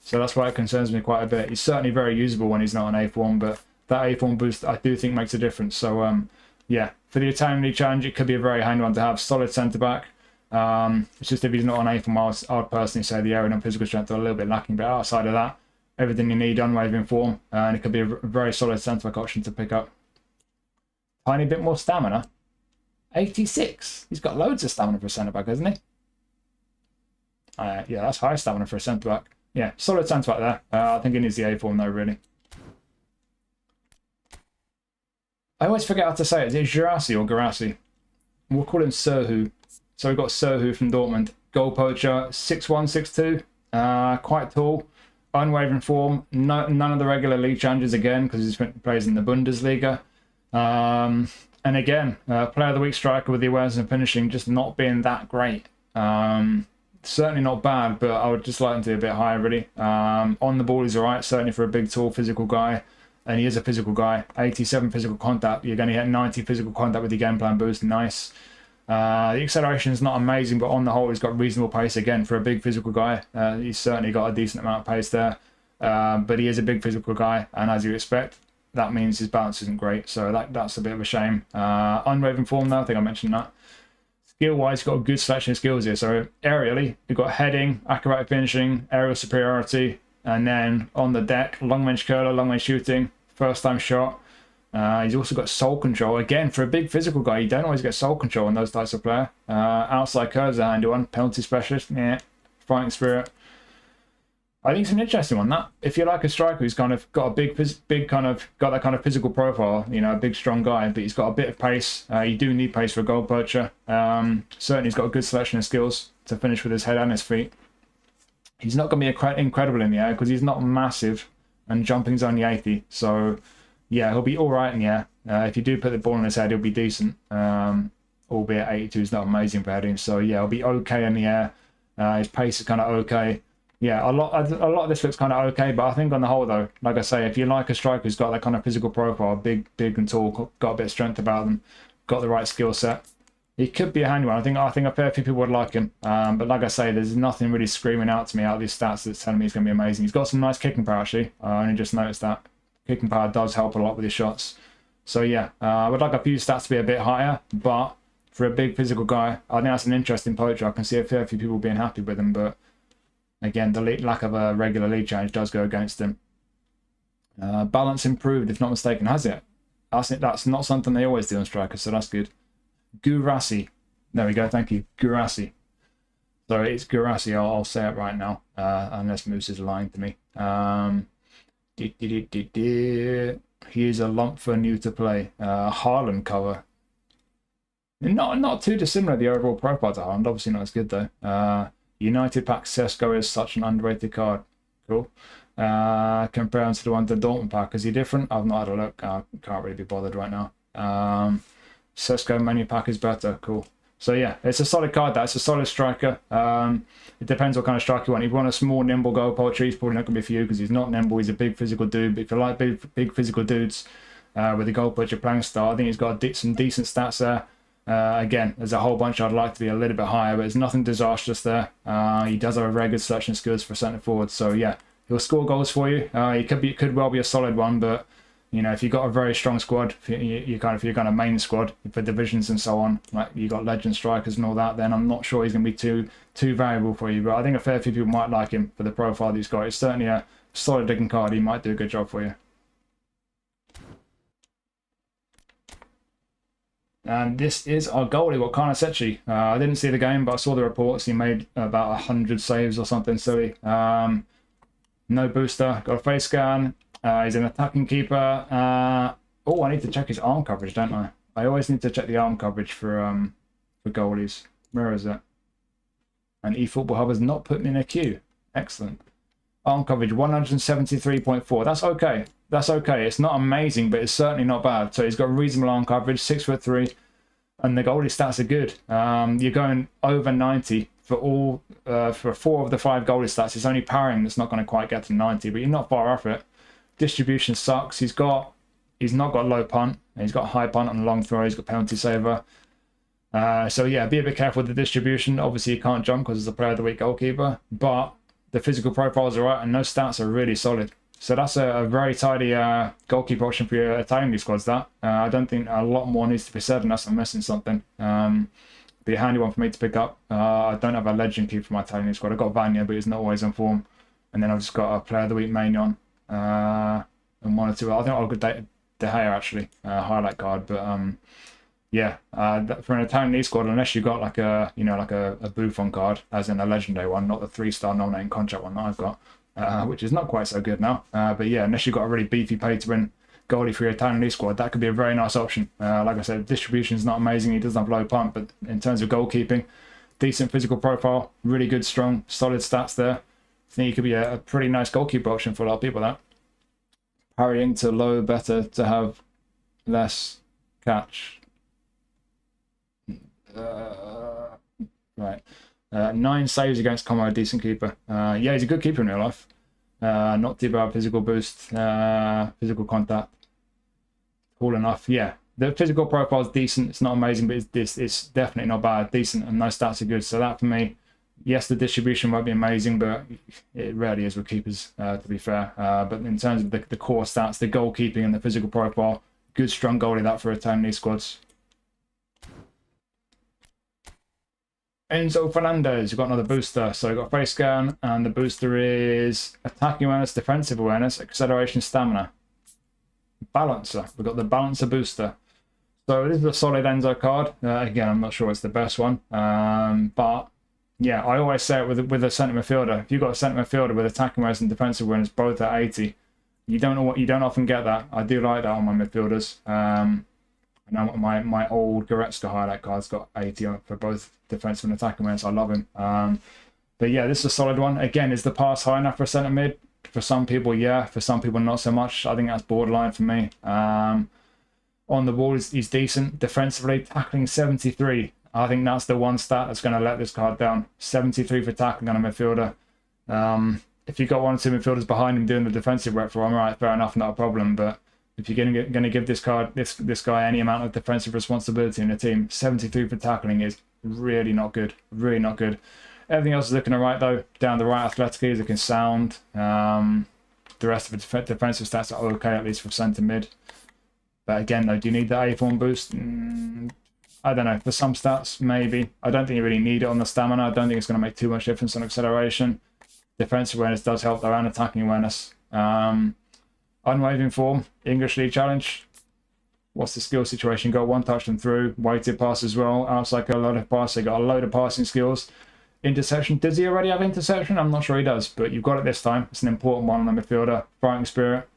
So that's why it concerns me quite a bit. He's certainly very usable when he's not on A form, but that A form boost I do think makes a difference. So yeah, for the Italian League Challenge, it could be a very handy one to have. Solid centre back. It's just if he's not on A form, I'd personally say the aerial and physical strength are a little bit lacking. But outside of that, everything you need, unwavering form, and it could be a very solid centre back option to pick up. Tiny bit more stamina. 86. He's got loads of stamina for a centre back, hasn't he? Yeah, that's high stamina for a centre back. Yeah, solid centre back there. I think he needs the A form though, really. I always forget how to say it. Is it Girassi or Garassi? We'll call him Serhu. So we've got Serhu from Dortmund. Goal poacher, 6'1", 6'2". Quite tall. Unwavering form. None of the regular league challenges again because he plays in the Bundesliga. And again, player of the week striker with the awareness and finishing just not being that great. Certainly not bad, but I would just like him to be a bit higher, really. On the ball, he's all right, certainly for a big, tall, physical guy. And he is a physical guy. 87 physical contact. You're going to get 90 physical contact with your game plan boost. Nice. The acceleration is not amazing, but on the whole, he's got reasonable pace again for a big physical guy. He's certainly got a decent amount of pace there. But he is a big physical guy, and as you expect, that means his balance isn't great. So that's a bit of a shame. Unwavering form, though, I think I mentioned that. Skill-wise, he's got a good selection of skills here. So aerially, you've got heading, acrobatic finishing, aerial superiority, and then on the deck, long-range curler, long-range shooting, first-time shot. He's also got soul control. Again, for a big physical guy, you don't always get soul control in those types of player. Outside curves a handy one. Penalty specialist, yeah. Fighting spirit. I think it's an interesting one. That if you like a striker who's kind of got a big kind of got that kind of physical profile, you know, a big strong guy, but he's got a bit of pace. You do need pace for a goal poacher. Certainly, he's got a good selection of skills to finish with his head and his feet. He's not going to be incredible in the air because he's not massive, and jumping's only 80. So yeah, he'll be all right in the air. If you do put the ball on his head, he'll be decent. Albeit 82 is not amazing for heading. So yeah, he'll be okay in the air. His pace is kind of okay. Yeah, a lot of this looks kind of okay, but I think on the whole, though, like I say, if you like a striker who's got that kind of physical profile, big and tall, got a bit of strength about them, got the right skill set, he could be a handy one. I think a fair few people would like him. But like I say, there's nothing really screaming out to me out of these stats that's telling me he's going to be amazing. He's got some nice kicking power, actually. I only just noticed that. Kicking power does help a lot with his shots. So yeah, I would like a few stats to be a bit higher, but for a big physical guy, I think that's an interesting poacher. I can see a fair few people being happy with him, but again, the lack of a regular league challenge does go against him. Balance improved, if not mistaken, has it? That's not something they always do on strikers, so that's good. Gurassi. There we go, thank you. Gurassi. So it's Gurassi, I'll say it right now, unless Moose is lying to me. He is a lump for new to play. Haaland cover. Not too dissimilar, the overall profile to Haaland. Obviously not as good, though. United pack Sesko is such an underrated card. Cool. Comparing to the one to Dortmund pack, is he different? I've not had a look. I can't really be bothered right now. Sesko menu pack is better. Cool. So yeah, it's a solid card. That's a solid striker. It depends what kind of striker you want. If you want a small, nimble goal poultry, he's probably not going to be for you because he's not nimble. He's a big physical dude. But if you like big physical dudes with a goal poultry playing style, I think he's got some decent stats there. Again, there's a whole bunch I'd like to be a little bit higher, but there's nothing disastrous there. He does have a very good selection skills for centre forward. So yeah, he'll score goals for you. He could well be a solid one, but you know, if you've got a very strong squad, if you're kind of main squad for divisions and so on, like you got legend strikers and all that, then I'm not sure he's going to be too valuable for you. But I think a fair few people might like him for the profile that he's got. It's certainly a solid looking card. He might do a good job for you. And this is our goalie, Wakana Sechi. I didn't see the game, but I saw the reports. He made about 100 saves or something silly. No booster. Got a face scan. He's an attacking keeper. Oh, I need to check his arm coverage, don't I? I always need to check the arm coverage for goalies. Where is it? And eFootball Hub has not put me in a queue. Excellent. Arm coverage 173.4. That's okay. That's okay. It's not amazing, but it's certainly not bad. So he's got reasonable arm coverage, 6'3", and the goalie stats are good. You're going over 90 for for 4 of the 5 goalie stats. It's only parrying that's not going to quite get to 90, but you're not far off it. Distribution sucks. He's not got low punt. He's got high punt on the long throw. He's got penalty saver. So yeah, be a bit careful with the distribution. Obviously, you can't jump because he's a player of the week goalkeeper, but the physical profiles are right, and those stats are really solid. So that's a very tidy goalkeeper option for your Italian league squads. I don't think a lot more needs to be said unless I'm missing something. Be a handy one for me to pick up. I don't have a legend keeper for my Italian league squad. I've got Vanya, but he's not always on form. And then I've just got a player of the week Maignan. And 1 or 2. I think I'll go De Gea actually, highlight card. But yeah, for an Italian league squad, unless you've got like a Buffon card, as in a legendary one, not the 3-star nominating contract one that I've got. Which is not quite so good now. But yeah, unless you've got a really beefy pay-to-win goalie for your Italian league squad, that could be a very nice option. Like I said, distribution is not amazing. He doesn't have low punt, but in terms of goalkeeping, decent physical profile, really good, strong, solid stats there. I think he could be a pretty nice goalkeeper option for a lot of people. That parrying to low, better to have less catch. Right. 9 saves against Como, a decent keeper. Yeah, he's a good keeper in real life. Not too bad. Physical boost, physical contact, cool enough. Yeah, the physical profile is decent. It's not amazing, but it's definitely not bad. Decent, and those stats are good. So that for me, yes, the distribution won't be amazing, but it rarely is with keepers, to be fair. But in terms of the core stats, the goalkeeping and the physical profile, good strong goalie that for Italian league squads. Enzo Fernandez, you've got another booster. So you've got face scan, and the booster is attacking awareness, defensive awareness, acceleration, stamina. Balancer. We've got the Balancer booster. So this is a solid Enzo card. Again, I'm not sure it's the best one. But yeah, I always say it with a centre midfielder. If you've got a centre midfielder with attacking awareness and defensive awareness both at 80, you don't often get that. I do like that on my midfielders. Now my old Goretzka highlight card's got 80 on it for both defensive and attacking awareness. I love him. But yeah, this is a solid one. Again, is the pass high enough for a centre mid? For some people, yeah. For some people, not so much. I think that's borderline for me. On the ball, he's decent. Defensively, tackling 73. I think that's the one stat that's going to let this card down. 73 for tackling on a midfielder. If you've got 1 or 2 midfielders behind him doing the defensive work for him, right, fair enough, not a problem. But if you're going to give this guy any amount of defensive responsibility in the team, 73 for tackling is really not good. Really not good. Everything else is looking alright though. Down the right, athletically is looking sound. The rest of the defensive stats are okay, at least for centre mid. But again though, do you need the A-form boost? I don't know. For some stats, maybe. I don't think you really need it on the stamina. I don't think it's going to make too much difference on acceleration. Defensive awareness does help though, and attacking awareness. Unwavering form, English League Challenge. What's the skill situation? Got 1 touch and through, weighted pass as well. Outside a load of pass, they got a load of passing skills. Interception, does he already have interception? I'm not sure he does, but you've got it this time. It's an important one on the midfielder. Fighting spirit.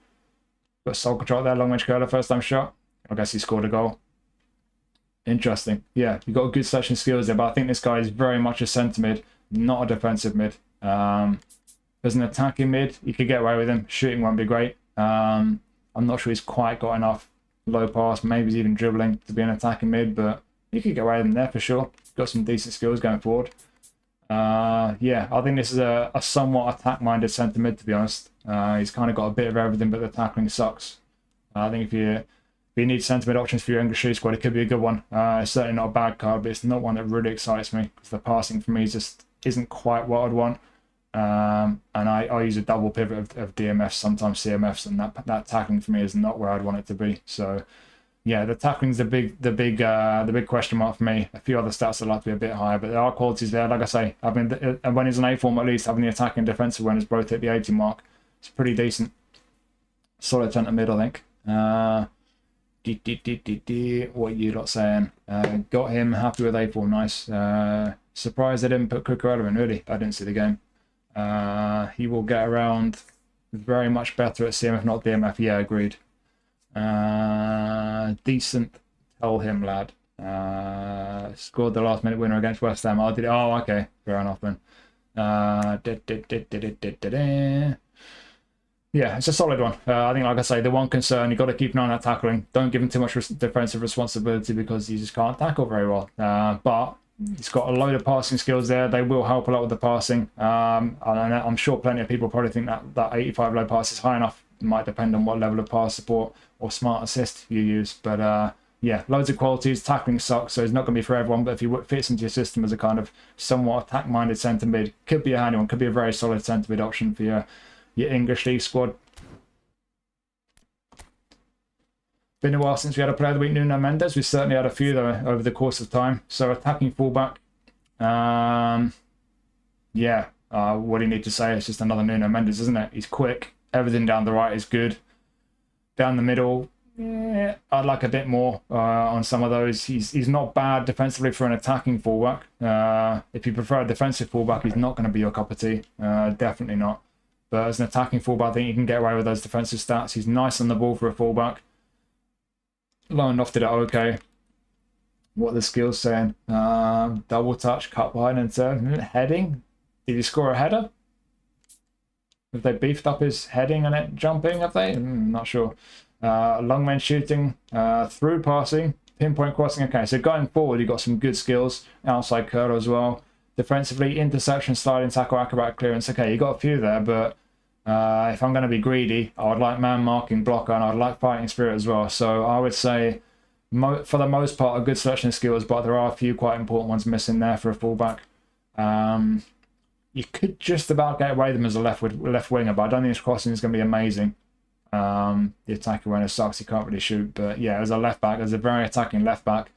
Got soul control there, long range curler, first time shot. I guess he scored a goal. Interesting. Yeah, you've got good selection skills there, but I think this guy is very much a centre mid, not a defensive mid. As an attacking mid, you could get away with him. Shooting won't be great. I'm not sure he's quite got enough low pass, maybe he's even dribbling to be an attacking mid, but you could get away with him there for sure. got some decent skills going forward. Yeah, I think this is a somewhat attack-minded centre mid, to be honest. He's kind of got a bit of everything, but the tackling sucks. I think if you need centre mid options for your English League squad, it could be a good one. It's certainly not a bad card, but it's not one that really excites me because the passing for me just isn't quite what I'd want. And I use a double pivot of DMFs, sometimes CMFs, and that tackling for me is not where I'd want it to be. So yeah, the tackling's the big question mark for me. A few other stats I'd like to be a bit higher, but there are qualities there. Like I say, when he's an A form, at least having the attacking and defensive awareness both hit the 80 mark, it's pretty decent. Solid centre mid, I think. What are you lot saying? Got him, happy with A form, nice. Surprised they didn't put Quicker Element, really. I didn't see the game. He will get around very much better at CM, if not DMF. Yeah, agreed. Decent, tell him, lad. Scored the last minute winner against West Ham. I did. Oh, okay, fair enough then. Yeah, it's a solid one. I think, like I say, the one concern, you've got to keep an eye on that tackling. Don't give him too much defensive responsibility because he just can't tackle very well. But he's got a load of passing skills there. They will help a lot with the passing. And I'm sure plenty of people probably think that 85 low pass is high enough. It might depend on what level of pass support or smart assist you use. But yeah, loads of qualities. Tackling sucks, so it's not going to be for everyone. But if he fits into your system as a kind of somewhat attack-minded centre mid, could be a handy one. Could be a very solid centre mid option for your English League squad. Been a while since we had a player of the week, Nuno Mendes. We've certainly had a few though over the course of time. So attacking fullback. Yeah, what do you need to say? It's just another Nuno Mendes, isn't it? He's quick. Everything down the right is good. Down the middle, yeah, I'd like a bit more on some of those. He's not bad defensively for an attacking fullback. If you prefer a defensive fullback, he's not going to be your cup of tea. Definitely not. But as an attacking fullback, I think you can get away with those defensive stats. He's nice on the ball for a fullback. Low and lofted it okay. What are the skills saying? Double touch, cut behind and turn. Heading? Did he score a header? Have they beefed up his heading and it jumping? Have they? Not sure. Long range shooting, through passing, pinpoint crossing. Okay, so going forward, you've got some good skills. Outside curl as well. Defensively, interception, sliding, tackle, acrobatic clearance. Okay, you got a few there, but if I'm going to be greedy, I would like man marking, blocker, and I'd like fighting spirit as well. So I would say, for the most part, a good selection of skills, but there are a few quite important ones missing there for a fullback. You could just about get away with them as a left winger, but I don't think his crossing is going to be amazing. The attack awareness sucks, he can't really shoot. But yeah, as a left back, as a very attacking left back,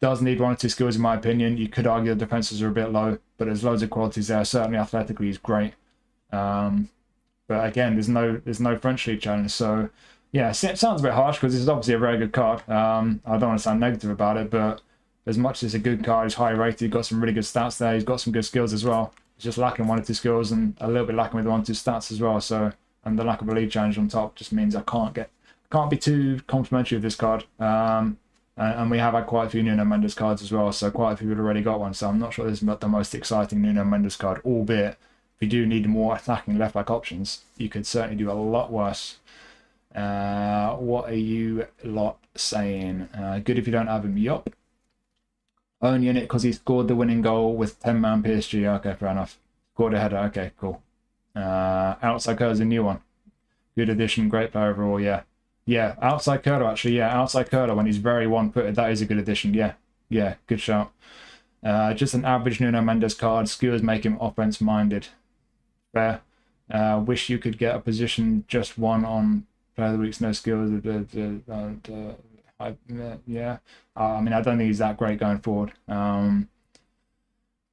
does need one or two skills in my opinion. You could argue the defenses are a bit low, but there's loads of qualities there. Certainly athletically he's great. But again, there's no French League challenge. So yeah, it sounds a bit harsh because this is obviously a very good card. I don't want to sound negative about it, but as much as it's a good card, he's high rated, he's got some really good stats there, he's got some good skills as well. He's just lacking one or two skills and a little bit lacking with one or two stats as well. So, and the lack of a league challenge on top just means I can't be too complimentary with this card. And we have had quite a few Nuno Mendes cards as well, so quite a few people already got one. So I'm not sure this is not the most exciting Nuno Mendes card, albeit if you do need more attacking left back options, you could certainly do a lot worse. What are you lot saying? Good if you don't have him. Yup. Only in it because he scored the winning goal with 10-man PSG. Okay, fair enough. Scored a header. Okay, cool. Outside Curler's a new one. Good addition. Great player overall. Yeah. Yeah, outside curler actually. Yeah, outside curler when he's very one-footed. That is a good addition. Yeah. Yeah, good shout. Just an average Nuno Mendes card. Skewers make him offense-minded. Fair. Wish you could get a position just one on player of the week's no skills. Yeah. I mean, I don't think he's that great going forward.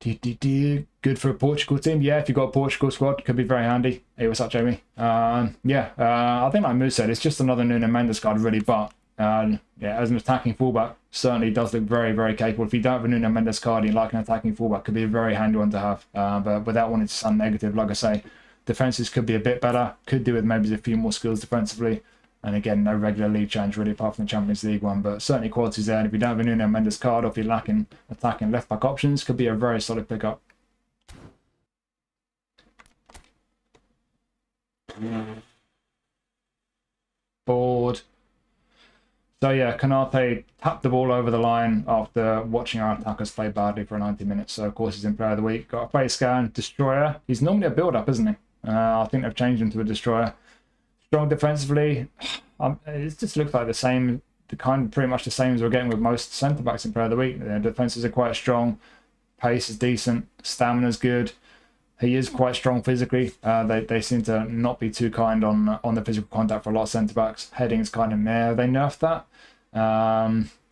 Good for a Portugal team. Yeah, if you've got a Portugal squad, could be very handy. Hey, what's up, Jamie? I think like Moose said, it's just another Nuno Mendes card, really. But yeah, as an attacking fullback, certainly does look very, very capable. If you don't have a Nuno Mendes card, you like an attacking fullback, could be a very handy one to have. But without wanting to sound negative, like I say, defenses could be a bit better. Could do with maybe a few more skills defensively. And again, no regular league change really, apart from the Champions League one. But certainly qualities there. And if you don't have a Nuno Mendes card, or if you're lacking attacking left back options, could be a very solid pickup. Board. So yeah, Kanate tapped the ball over the line after watching our attackers play badly for 90 minutes. So of course he's in player of the week. Got a face scan, destroyer. He's normally a build-up, isn't he? I think they've changed him to a destroyer. Strong defensively. It just looks like the same, pretty much the same as we're getting with most centre backs in player of the week. Their defenses are quite strong. Pace is decent. Stamina's good. He is quite strong physically. They seem to not be too kind on the physical contact for a lot of centre backs. Heading's kind of meh. They nerfed that.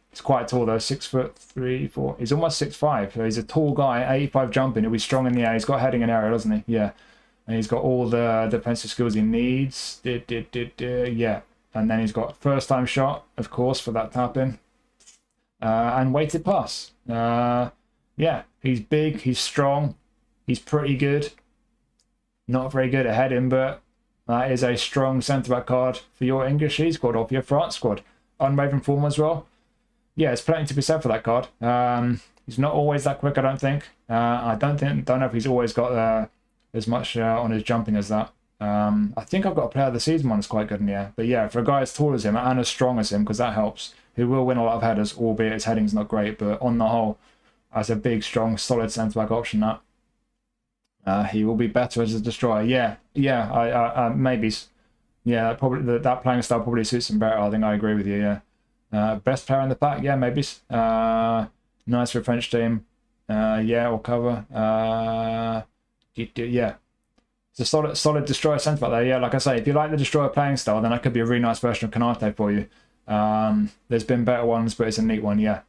He's quite tall though, 6'3", 4". He's almost 6'5". So he's a tall guy, 85 jumping. He'll be strong in the air. He's got heading in area, doesn't he? Yeah. And he's got all the defensive skills he needs. Yeah. And then he's got first time shot, of course, for that tapping. And weighted pass. Yeah. He's big. He's strong. He's pretty good. Not very good at heading, but that is a strong centre-back card for your English League squad or for your France squad. Unwavering form as well. Yeah, it's plenty to be said for that card. He's not always that quick, I don't think. I don't know if he's always got as much on his jumping as that. I think I've got a player of the season one that's quite good in the air. But yeah, for a guy as tall as him and as strong as him, because that helps, he will win a lot of headers, albeit his heading's not great. But on the whole, as a big, strong, solid centre-back option, that he will be better as a destroyer. Yeah, maybe. Yeah, probably that playing style probably suits him better. I think I agree with you. Yeah, best player in the pack. Yeah, maybe. Nice for a French team. Yeah, or cover. Yeah, it's a solid destroyer centre back there. Yeah, like I say, if you like the destroyer playing style, then that could be a really nice version of Kanate for you. There's been better ones, but it's a neat one. Yeah.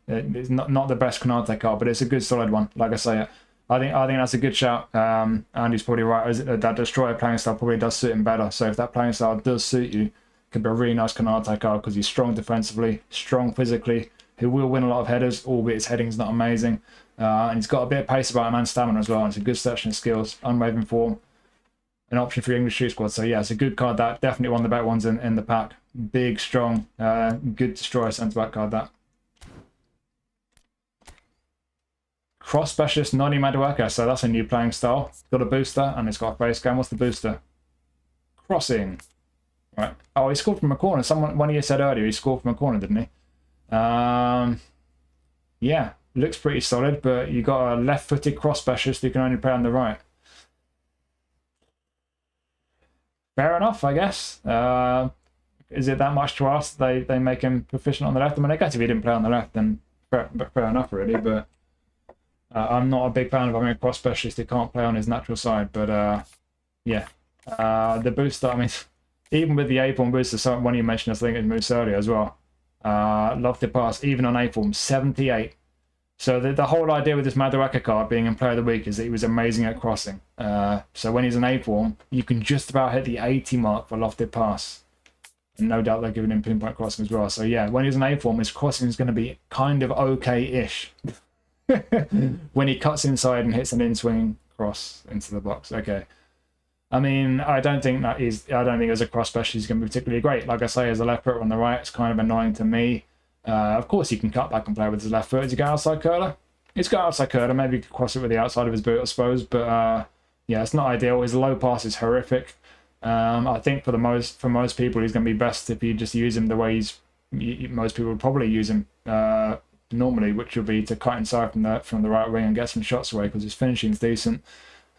It's not the best Kanate card, but it's a good solid one. Like I say. I think that's a good shout. Andy's probably right. That destroyer playing style probably does suit him better. So if that playing style does suit you, it could be a really nice Kanate card because he's strong defensively, strong physically. He will win a lot of headers, albeit his heading's not amazing. And he's got a bit of pace about him and stamina as well. And it's a good selection of skills, unwavering form, an option for your English Street squad. So yeah, it's a good card. That definitely one of the better ones in the pack. Big, strong, good destroyer centre back card. That. Cross specialist Noni Madueke, so that's a new playing style. It's got a booster and it's got a face scan. What's the booster? Crossing. Right. Oh, he scored from a corner. One of you said earlier he scored from a corner, didn't he? Yeah, looks pretty solid, but you got a left-footed cross specialist who can only play on the right. Fair enough, I guess. Is it that much to ask? They make him proficient on the left. I mean, I guess if he didn't play on the left, then fair enough, really. But I'm not a big fan of having a cross specialist who can't play on his natural side. But yeah, the booster. I mean, even with the A-form booster, one you mentioned, I think it moves earlier as well. Love to pass, even on A-form, 78. So the whole idea with this Madueke card being in player of the week is that he was amazing at crossing. So when he's in A-form, you can just about hit the 80 mark for lofted pass. And no doubt they're giving him pinpoint crossing as well. So yeah, when he's in A-form, his crossing is going to be kind of okay-ish. When he cuts inside and hits an in-swinging cross into the box. Okay. I mean, I don't think as a cross specialist he's going to be particularly great. Like I say, as a left footer on the right, it's kind of annoying to me. Of course, he can cut back and play with his left foot. Does he go outside curler? He's got outside curler. Maybe he could cross it with the outside of his boot, I suppose. But yeah, it's not ideal. His low pass is horrific. I think for most people, he's going to be best if you just use him the way most people would probably use him normally, which would be to cut inside from the right wing and get some shots away because his finishing's decent.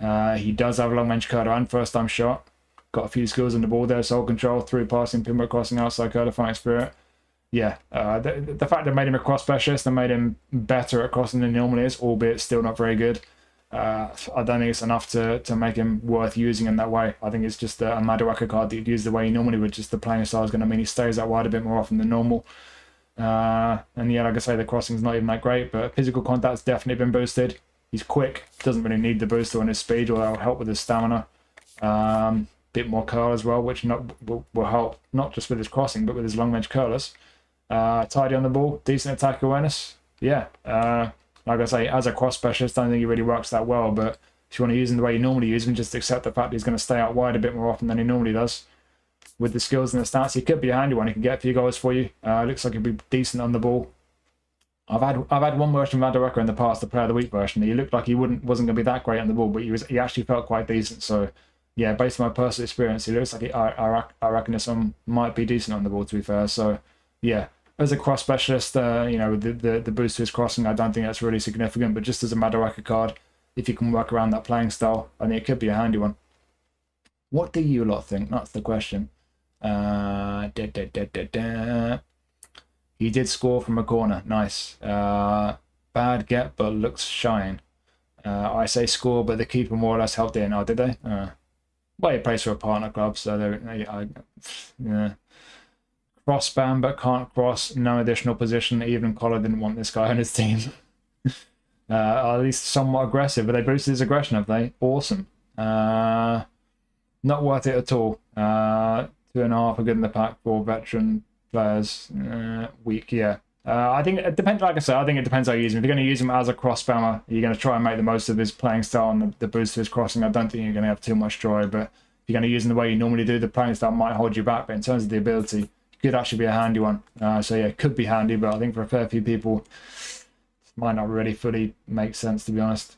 He does have a long range curler and first time shot. Got a few skills on the ball there, soul control, through passing, pinpoint crossing, outside curler, fighting spirit. Yeah, the fact they made him a cross specialist and made him better at crossing than he normally is, albeit still not very good. I don't think it's enough to make him worth using in that way. I think it's just a Madueke card that you'd use the way he normally would. Just the playing style is going to mean he stays out wide a bit more often than normal. And yeah, like I say, the crossing's not even that great, but physical contact's definitely been boosted. He's quick, doesn't really need the booster on his speed, or that'll help with his stamina. Bit more curl as well, which will help not just with his crossing, but with his long range curlers. Tidy on the ball, decent attack awareness. Yeah, like I say, as a cross specialist, I don't think he really works that well, but if you want to use him the way you normally use him, just accept the fact that he's going to stay out wide a bit more often than he normally does. With the skills and the stats, he could be a handy one. He can get a few goals for you. Looks like he'll be decent on the ball. I've had one version of Madueke in the past, the player of the week version. He looked like he wasn't going to be that great on the ball, but he actually felt quite decent. So yeah, based on my personal experience, he looks like I reckon this one might be decent on the ball, to be fair. So yeah, as a cross specialist, you know, the boost to his crossing, I don't think that's really significant. But just as a Madaraka card, if you can work around that playing style, I think it could be a handy one. What do you lot think? That's the question. He did score from a corner. Nice. Bad get, but looks shine. I say score, but the keeper more or less helped it in. Oh, did they? Well, he plays for a partner club, so yeah. Cross ban, but can't cross. No additional position. Even Collar didn't want this guy on his team. At least somewhat aggressive, but they boosted his aggression, have they? Awesome. Not worth it at all. 2.5 are good in the pack for veteran players. Weak, yeah. I think it depends. Like I said, I think it depends how you use him. If you're going to use him as a cross spammer, you're going to try and make the most of his playing style and the boost to his crossing. I don't think you're going to have too much joy, but if you're going to use him the way you normally do, the playing style might hold you back. But in terms of the ability, it could actually be a handy one. So yeah, it could be handy, but I think for a fair few people, it might not really fully make sense, to be honest.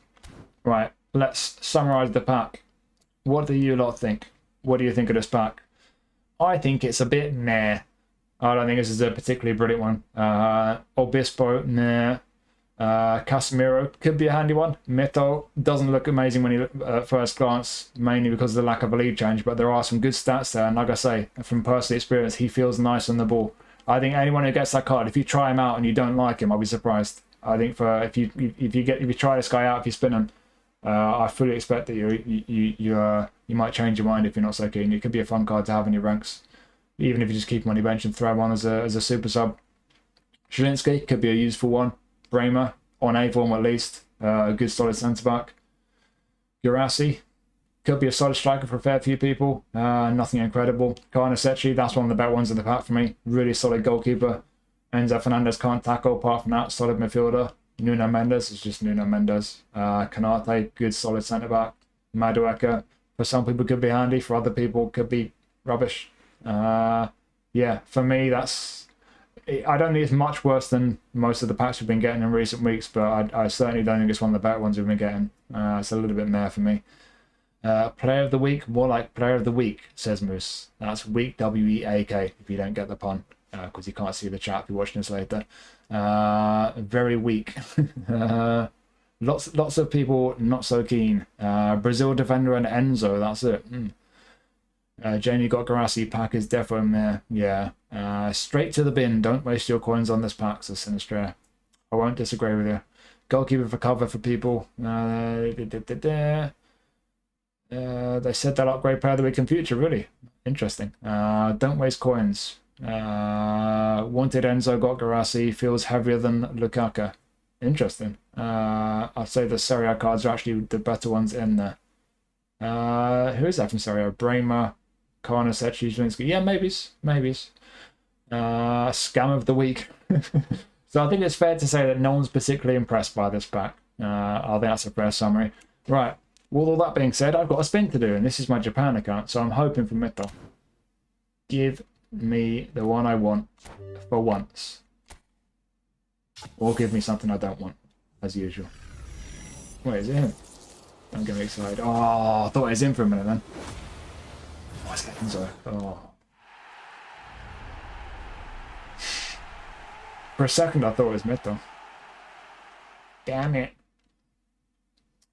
Right, let's summarize the pack. What do you lot think? What do you think of this pack? I think it's a bit meh. I don't think this is a particularly brilliant one. Obispo, nah. Casemiro could be a handy one. Mito doesn't look amazing when you look at first glance, mainly because of the lack of a lead change, but there are some good stats there. And like I say, from personal experience, he feels nice on the ball. I think anyone who gets that card, if you try him out and you don't like him, I'll be surprised. I think if you try this guy out, if you spin him, I fully expect that you might change your mind if you're not so keen. It could be a fun card to have in your ranks, even if you just keep him on your bench and throw him on as a super sub. Zielinski could be a useful one. Bremer on A form at least, a good solid centre back. Gurasi could be a solid striker for a fair few people. Nothing incredible. Karnasechi, that's one of the better ones in the pack for me. Really solid goalkeeper. Enzo Fernandez can't tackle. Apart from that, solid midfielder. Nuno Mendes is just Nuno Mendes. Kanate, good solid centre back. Madueka, for some people could be handy. For other people could be rubbish. Yeah, for me I don't think it's much worse than most of the packs we've been getting in recent weeks, but I certainly don't think it's one of the better ones we've been getting. It's a little bit meh for me. Player of the week, more like player of the week, says Moose. That's weak, W-E-A-K, if you don't get the pun, because you can't see the chat if you're watching this later. Very weak. Lots of people not so keen. Brazil defender and Enzo, that's it. Jamie got Garassi, pack is defo in there. Yeah. Straight to the bin. Don't waste your coins on this pack, says Sinistra. I won't disagree with you. Goalkeeper for cover for people. They said they'll upgrade player of the week in future. Really interesting. Don't waste coins. Wanted Enzo, got Garassi. Feels heavier than Lukaku. Interesting. I'd say the Serie A cards are actually the better ones in there. Who is that from Serie A? Bremer, Karnasechi, Zielinski. Yeah, maybes. Scam of the week. So I think it's fair to say that no one's particularly impressed by this pack. I think that's a fair summary. Right, with all that being said, I've got a spin to do, and this is my Japan account, so I'm hoping for Mito. Give me the one I want for once. Or give me something I don't want, as usual. Wait, is it him? Don't get me excited. Oh, I thought it was in for a minute then. Oh, it's Enzo. Oh. For a second, I thought it was Mito. Damn it.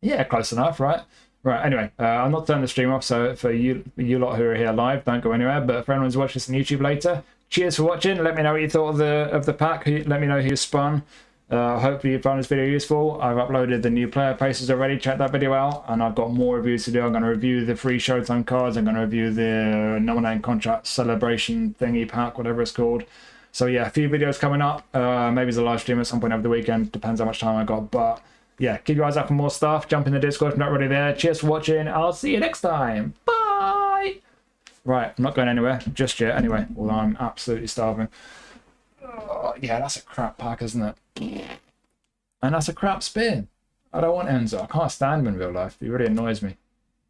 Yeah, close enough, right? Right, anyway, I'm not turning the stream off, so for you lot who are here live, don't go anywhere. But for anyone who's watching this on YouTube later, cheers for watching. Let me know what you thought of the pack. Let me know who spun. Hopefully you found this video useful. I've uploaded the new player faces already. Check that video out. And I've got more reviews to do. I'm going to review the free Showtime cards. I'm going to review the nominating contract celebration thingy pack, whatever it's called. So yeah, a few videos coming up. Maybe it's a live stream at some point over the weekend. Depends how much time I got. But yeah, keep your eyes out for more stuff. Jump in the Discord if you're not already there. Cheers for watching. I'll see you next time. Bye. Right, I'm not going anywhere just yet anyway. Although I'm absolutely starving. Oh, yeah, that's a crap pack, isn't it? And that's a crap spin. I don't want Enzo. I can't stand him in real life. He really annoys me.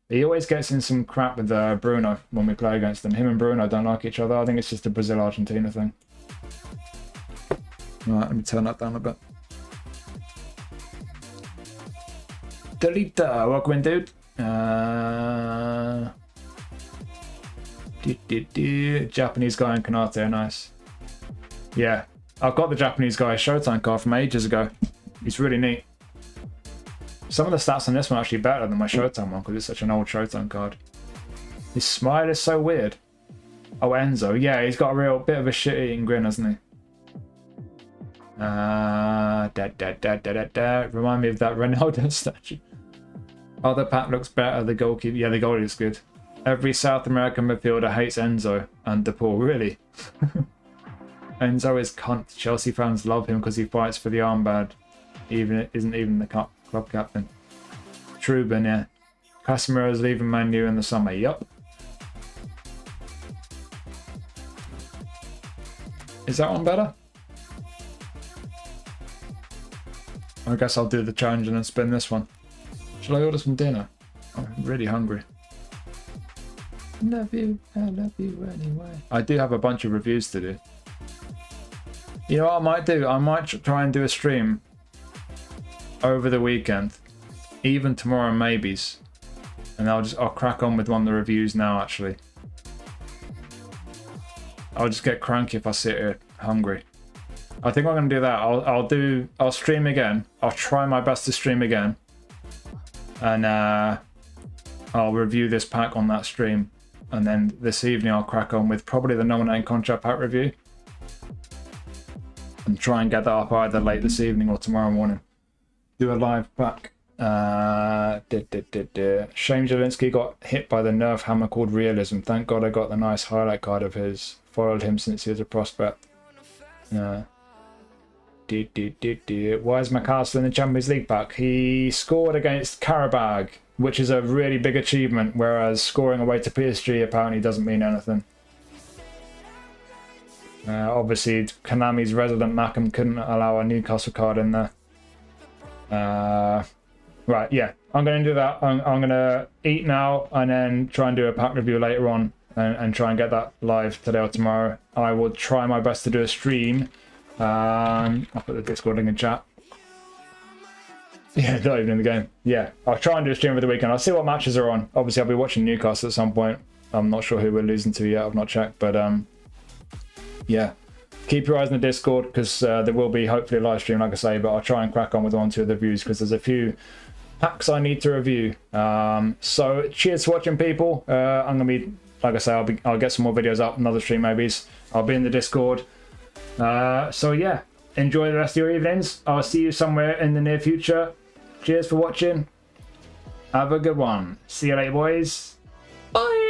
He always gets in some crap with Bruno when we play against him. Him and Bruno don't like each other. I think it's just a Brazil-Argentina thing. Right, let me turn that down a bit. Delita, welcome in, dude. Japanese guy in Kanate, nice. Yeah, I've got the Japanese guy Showtime card from ages ago. He's really neat. Some of the stats on this one are actually better than my Showtime one because it's such an old Showtime card. His smile is so weird. Oh, Enzo. Yeah, he's got a real bit of a shit-eating grin, hasn't he? Remind me of that Ronaldo statue. Oh, the pack looks better. The goalkeeper. Yeah, the goalie is good. Every South American midfielder hates Enzo and DePaul. Really? Enzo is cunt. Chelsea fans love him because he fights for the armband. Isn't even the club captain. Truban, yeah. Casemiro is leaving Man U in the summer. Yup. Is that one better? I guess I'll do the challenge and then spin this one. Shall I order some dinner? I'm really hungry. Love you, I love you anyway. I do have a bunch of reviews to do. You know what I might do? I might try and do a stream over the weekend. Even tomorrow, maybes. And I'll crack on with one of the reviews now, actually. I'll just get cranky if I sit here hungry. I think I'm going to do that. I'll stream again. I'll try my best to stream again. And I'll review this pack on that stream. And then this evening I'll crack on with probably the nominating contract pack review. And try and get that up either late this evening or tomorrow morning. Do a live pack. Shame Jelinski got hit by the Nerf hammer called Realism. Thank God I got the nice highlight card of his. Followed him since he was a prospect. Why is McAllister in the Champions League pack? He scored against Karabag, which is a really big achievement, whereas scoring away to PSG apparently doesn't mean anything. Obviously, Konami's resident Mackham couldn't allow a Newcastle card in there. Right, yeah, I'm going to do that. I'm going to eat now and then try and do a pack review later on and try and get that live today or tomorrow. I will try my best to do a stream. I'll put the Discord link in chat. Yeah, not even in the game. Yeah, I'll try and do a stream over the weekend. I'll see what matches are on. Obviously, I'll be watching Newcastle at some point. I'm not sure who we're losing to yet. I've not checked, but yeah. Keep your eyes on the Discord because there will be hopefully a live stream, like I say, but I'll try and crack on with 1 or 2 of the reviews because there's a few packs I need to review. So cheers for watching, people. I'm gonna be, like I say, I'll get some more videos up, another stream maybe. I'll be in the Discord. So yeah, enjoy the rest of your evenings. I'll see you somewhere in the near future. Cheers for watching. Have a good one. See you later, boys. Bye.